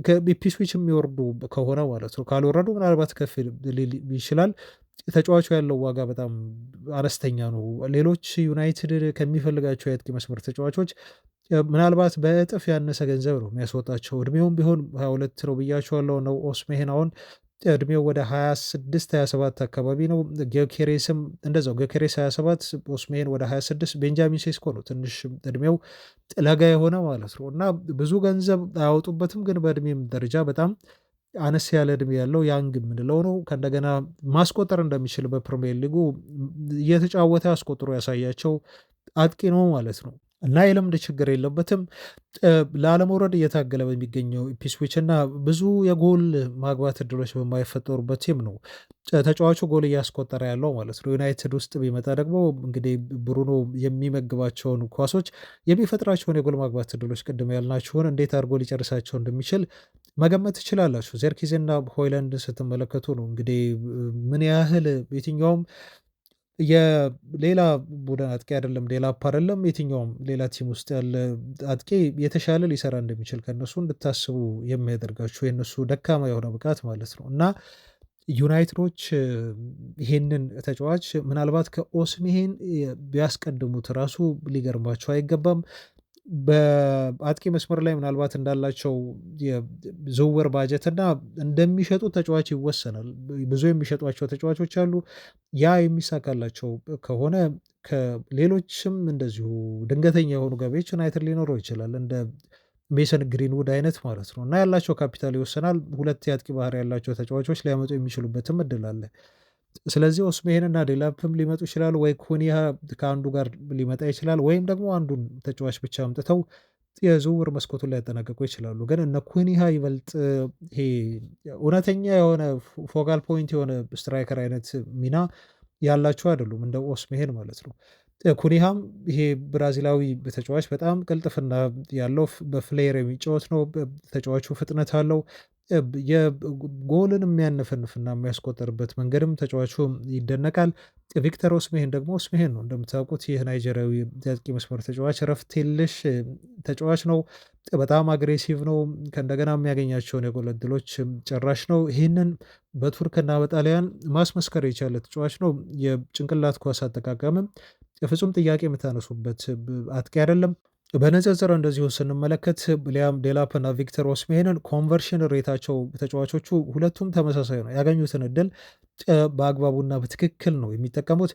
ከኢፕስዊች የሚወርዱ ከሆነ ማለት ነው። ካልወረዱ ምናልባት ከፍ ሊል ይችላል። ተጫዋቹ ያለው ዋጋ በጣም አነስተኛ ነው። ሌሎች ዩናይትድ ከሚፈልጋቸው የአጥቂ መስመር ተጫዋቾች ምናልባት በእጥፍ ያነሰ ገንዘብ ነው የሚያስወጣቸው። እድሜውም ቢሆን 22 ነው ብያቸዋለሁ ነው ኦስሜሄን አሁን እድሜው ወደ 26 27 አካባቢ ነው። ጌኬሬስም እንደዛው ጌኬሬስ 27 ኦስሜሄን ወደ 26 ቤንጃሚን ሴስኮ ነው ትንሽ እድሜው ለጋ የሆነ ማለት ነው እና ብዙ ገንዘብ አያወጡበትም፣ ግን በእድሜም ደረጃ በጣም አነስ ያለ እድሜ ያለው ያንግ የምንለው ነው። ከእንደገና ማስቆጠር እንደሚችል በፕሪሚየር ሊጉ እየተጫወተ አስቆጥሮ ያሳያቸው አጥቂ ነው ማለት ነው እና የልምድ ችግር የለበትም። ላለመውረድ እየታገለ በሚገኘው ኢፕስዊች እና ብዙ የጎል ማግባት እድሎች በማይፈጠሩበት ቲም ነው ተጫዋቹ ጎል እያስቆጠረ ያለው ማለት ነው። ዩናይትድ ውስጥ ቢመጣ ደግሞ እንግዲህ ብሩኖ የሚመግባቸውን ኳሶች የሚፈጥራቸውን የጎል ማግባት እድሎች ቅድም ያልናችሁን እንዴት አድርጎ ሊጨርሳቸው እንደሚችል መገመት ትችላላችሁ። ዜርኪዝና ሆይላንድ ስትመለከቱ ነው እንግዲህ ምን ያህል የትኛውም የሌላ ቡድን አጥቂ አይደለም፣ ዴላፕ አይደለም፣ የትኛውም ሌላ ቲም ውስጥ ያለ አጥቂ የተሻለ ሊሰራ እንደሚችል ከእነሱ እንድታስቡ የሚያደርጋችሁ የእነሱ ደካማ የሆነ ብቃት ማለት ነው እና ዩናይትዶች ይሄንን ተጫዋች ምናልባት ከኦስሜሄን ቢያስቀድሙት ራሱ ሊገርማቸው አይገባም። በአጥቂ መስመር ላይ ምናልባት እንዳላቸው የዝውውር ባጀት እና እንደሚሸጡት ተጫዋች ይወሰናል። ብዙ የሚሸጧቸው ተጫዋቾች አሉ። ያ የሚሳካላቸው ከሆነ ከሌሎችም እንደዚሁ ድንገተኛ የሆኑ ገቢዎች ዩናይትድ ሊኖረው ይችላል እንደ ሜሰን ግሪንውድ አይነት ማለት ነው እና ያላቸው ካፒታል ይወሰናል። ሁለት የአጥቂ ባህሪ ያላቸው ተጫዋቾች ሊያመጡ የሚችሉበትም እድል አለ። ስለዚህ ኦስሜሄን እና ዴላፕም ሊመጡ ይችላሉ፣ ወይ ኩኒያ ከአንዱ ጋር ሊመጣ ይችላል፣ ወይም ደግሞ አንዱን ተጫዋች ብቻ አምጥተው የዝውውር መስኮቱን ሊያጠናቀቁ ይችላሉ። ግን እነ ኩኒያ ይበልጥ ይሄ እውነተኛ የሆነ ፎካል ፖይንት የሆነ ስትራይከር አይነት ሚና ያላቸው አይደሉም እንደ ኦስሜሄን ማለት ነው። ኩኒሃም ይሄ ብራዚላዊ ተጫዋች በጣም ቅልጥፍና ያለው በፍሌር የሚጫወት ነው። ተጫዋቹ ፍጥነት አለው። የጎልን የሚያነፈንፍና የሚያስቆጠርበት መንገድም ተጫዋቹ ይደነቃል። ቪክተር ኦስሜሄን ደግሞ ኦስሜሄን ነው እንደምታውቁት ይህ ናይጄሪያዊ የአጥቂ መስመር ተጫዋች እረፍት የለሽ ተጫዋች ነው። በጣም አግሬሲቭ ነው። ከእንደገና የሚያገኛቸውን የጎል ዕድሎች ጨራሽ ነው። ይህንን በቱርክና በጣሊያን ማስመስከር የቻለ ተጫዋች ነው። የጭንቅላት ኳስ አጠቃቀምም የፍጹም ጥያቄ የምታነሱበት አጥቂ አይደለም። በንጽጽር እንደዚሁ ስንመለከት ሊያም ዴላፕ እና ቪክተር ኦስሜሄንን ኮንቨርሽን ሬታቸው ተጫዋቾቹ ሁለቱም ተመሳሳይ ነው። ያገኙትን እድል በአግባቡና በትክክል ነው የሚጠቀሙት።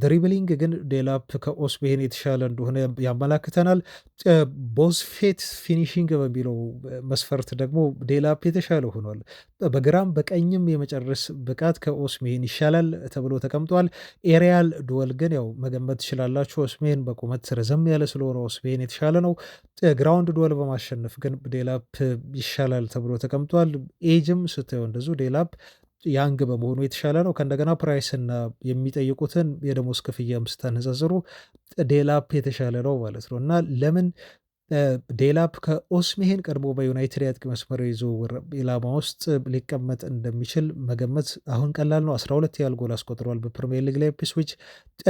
ድሪብሊንግ ግን ዴላፕ ከኦስሜሄን የተሻለ እንደሆነ ያመላክተናል። ቦስፌት ፊኒሽንግ በሚለው መስፈርት ደግሞ ዴላፕ የተሻለ ሆኗል። በግራም በቀኝም የመጨረስ ብቃት ከኦስሜሄን ይሻላል ተብሎ ተቀምጧል። ኤሪያል ዱወል ግን ያው መገመት ትችላላችሁ። ኦስሜሄን በቁመት ረዘም ያለ ስለሆነ ኦስሜሄን የተሻለ ነው። ግራውንድ ዱወል በማሸነፍ ግን ዴላፕ ይሻላል ተብሎ ተቀምጧል። ኤጅም ስታየው እንደዚሁ ዴላፕ ያንግ በመሆኑ የተሻለ ነው። ከእንደገና ፕራይስና የሚጠይቁትን የደሞዝ ክፍያም ስታነጻጽሩ ዴላፕ የተሻለ ነው ማለት ነው እና ለምን ዴላፕ ከኦስሜሄን ቀድሞ በዩናይትድ የአጥቂ መስመር ዝውውር ኢላማ ውስጥ ሊቀመጥ እንደሚችል መገመት አሁን ቀላል ነው። 12 ያህል ጎል አስቆጥሯል በፕሪሚየር ሊግ ላይ ኢፕስዊች።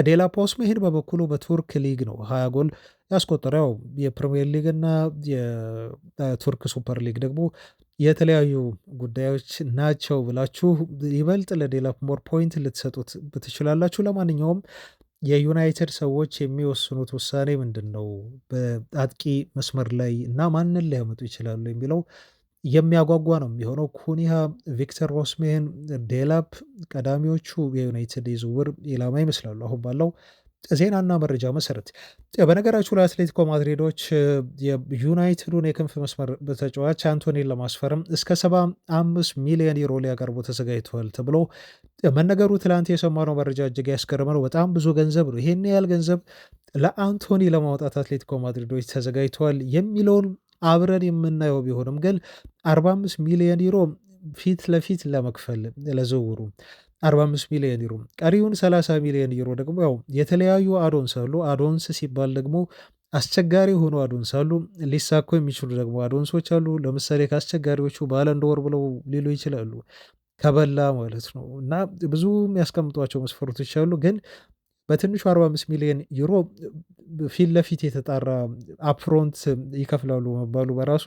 ዴላፕ ኦስሜሄን በበኩሉ በቱርክ ሊግ ነው 20 ጎል ያስቆጠረው። የፕሪሚየር ሊግ እና የቱርክ ሱፐር ሊግ ደግሞ የተለያዩ ጉዳዮች ናቸው ብላችሁ ይበልጥ ለዴላፕ ሞር ፖይንት ልትሰጡት ትችላላችሁ። ለማንኛውም የዩናይትድ ሰዎች የሚወስኑት ውሳኔ ምንድን ነው? በአጥቂ መስመር ላይ እና ማንን ሊያመጡ ይችላሉ የሚለው የሚያጓጓ ነው የሚሆነው። ኩኒሃ፣ ቪክተር ኦስሜሄን፣ ዴላፕ ቀዳሚዎቹ የዩናይትድ የዝውውር ኢላማ ይመስላሉ አሁን ባለው ዜናና መረጃ መሰረት። በነገራችሁ ላይ አትሌቲኮ ማድሪዶች የዩናይትዱን የክንፍ መስመር በተጫዋች አንቶኒን ለማስፈረም እስከ 75 ሚሊዮን ዩሮ ሊያቀርቡ ተዘጋጅተዋል ተብሎ መነገሩ ትላንት የሰማነው መረጃ እጅግ ያስገረመ ነው። በጣም ብዙ ገንዘብ ነው። ይሄን ያህል ገንዘብ ለአንቶኒ ለማውጣት አትሌቲኮ ማድሪዶች ተዘጋጅተዋል የሚለውን አብረን የምናየው ቢሆንም ግን 45 ሚሊዮን ዩሮ ፊት ለፊት ለመክፈል ለዝውውሩ 45 ሚሊዮን ዩሮ፣ ቀሪውን 30 ሚሊዮን ዩሮ ደግሞ ያው የተለያዩ አዶንስ አሉ። አዶንስ ሲባል ደግሞ አስቸጋሪ ሆኖ አዶንስ አሉ፣ ሊሳኩ የሚችሉ ደግሞ አዶንሶች አሉ። ለምሳሌ ከአስቸጋሪዎቹ ባለንዶር ብለው ሊሉ ይችላሉ፣ ከበላ ማለት ነው። እና ብዙ የሚያስቀምጧቸው መስፈርቶች አሉ። ግን በትንሹ 45 ሚሊዮን ዩሮ ፊት ለፊት የተጣራ አፕፍሮንት ይከፍላሉ መባሉ በራሱ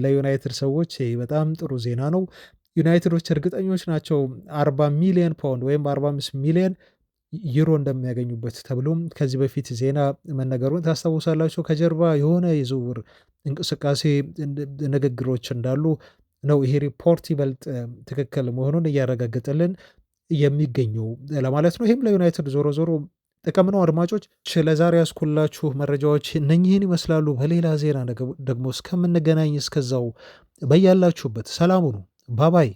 ለዩናይትድ ሰዎች በጣም ጥሩ ዜና ነው። ዩናይትዶች እርግጠኞች ናቸው 40 ሚሊዮን ፓውንድ ወይም 45 ሚሊዮን ዩሮ እንደሚያገኙበት ተብሎም ከዚህ በፊት ዜና መነገሩን ታስታውሳላቸው። ከጀርባ የሆነ የዝውውር እንቅስቃሴ ንግግሮች እንዳሉ ነው ይሄ ሪፖርት ይበልጥ ትክክል መሆኑን እያረጋገጠልን የሚገኘው ለማለት ነው። ይህም ለዩናይትድ ዞሮ ዞሮ ጥቅም ነው። አድማጮች ለዛሬ ያስኩላችሁ መረጃዎች እነኚህን ይመስላሉ። በሌላ ዜና ደግሞ እስከምንገናኝ እስከዛው በያላችሁበት ሰላሙ ነው። ባባይ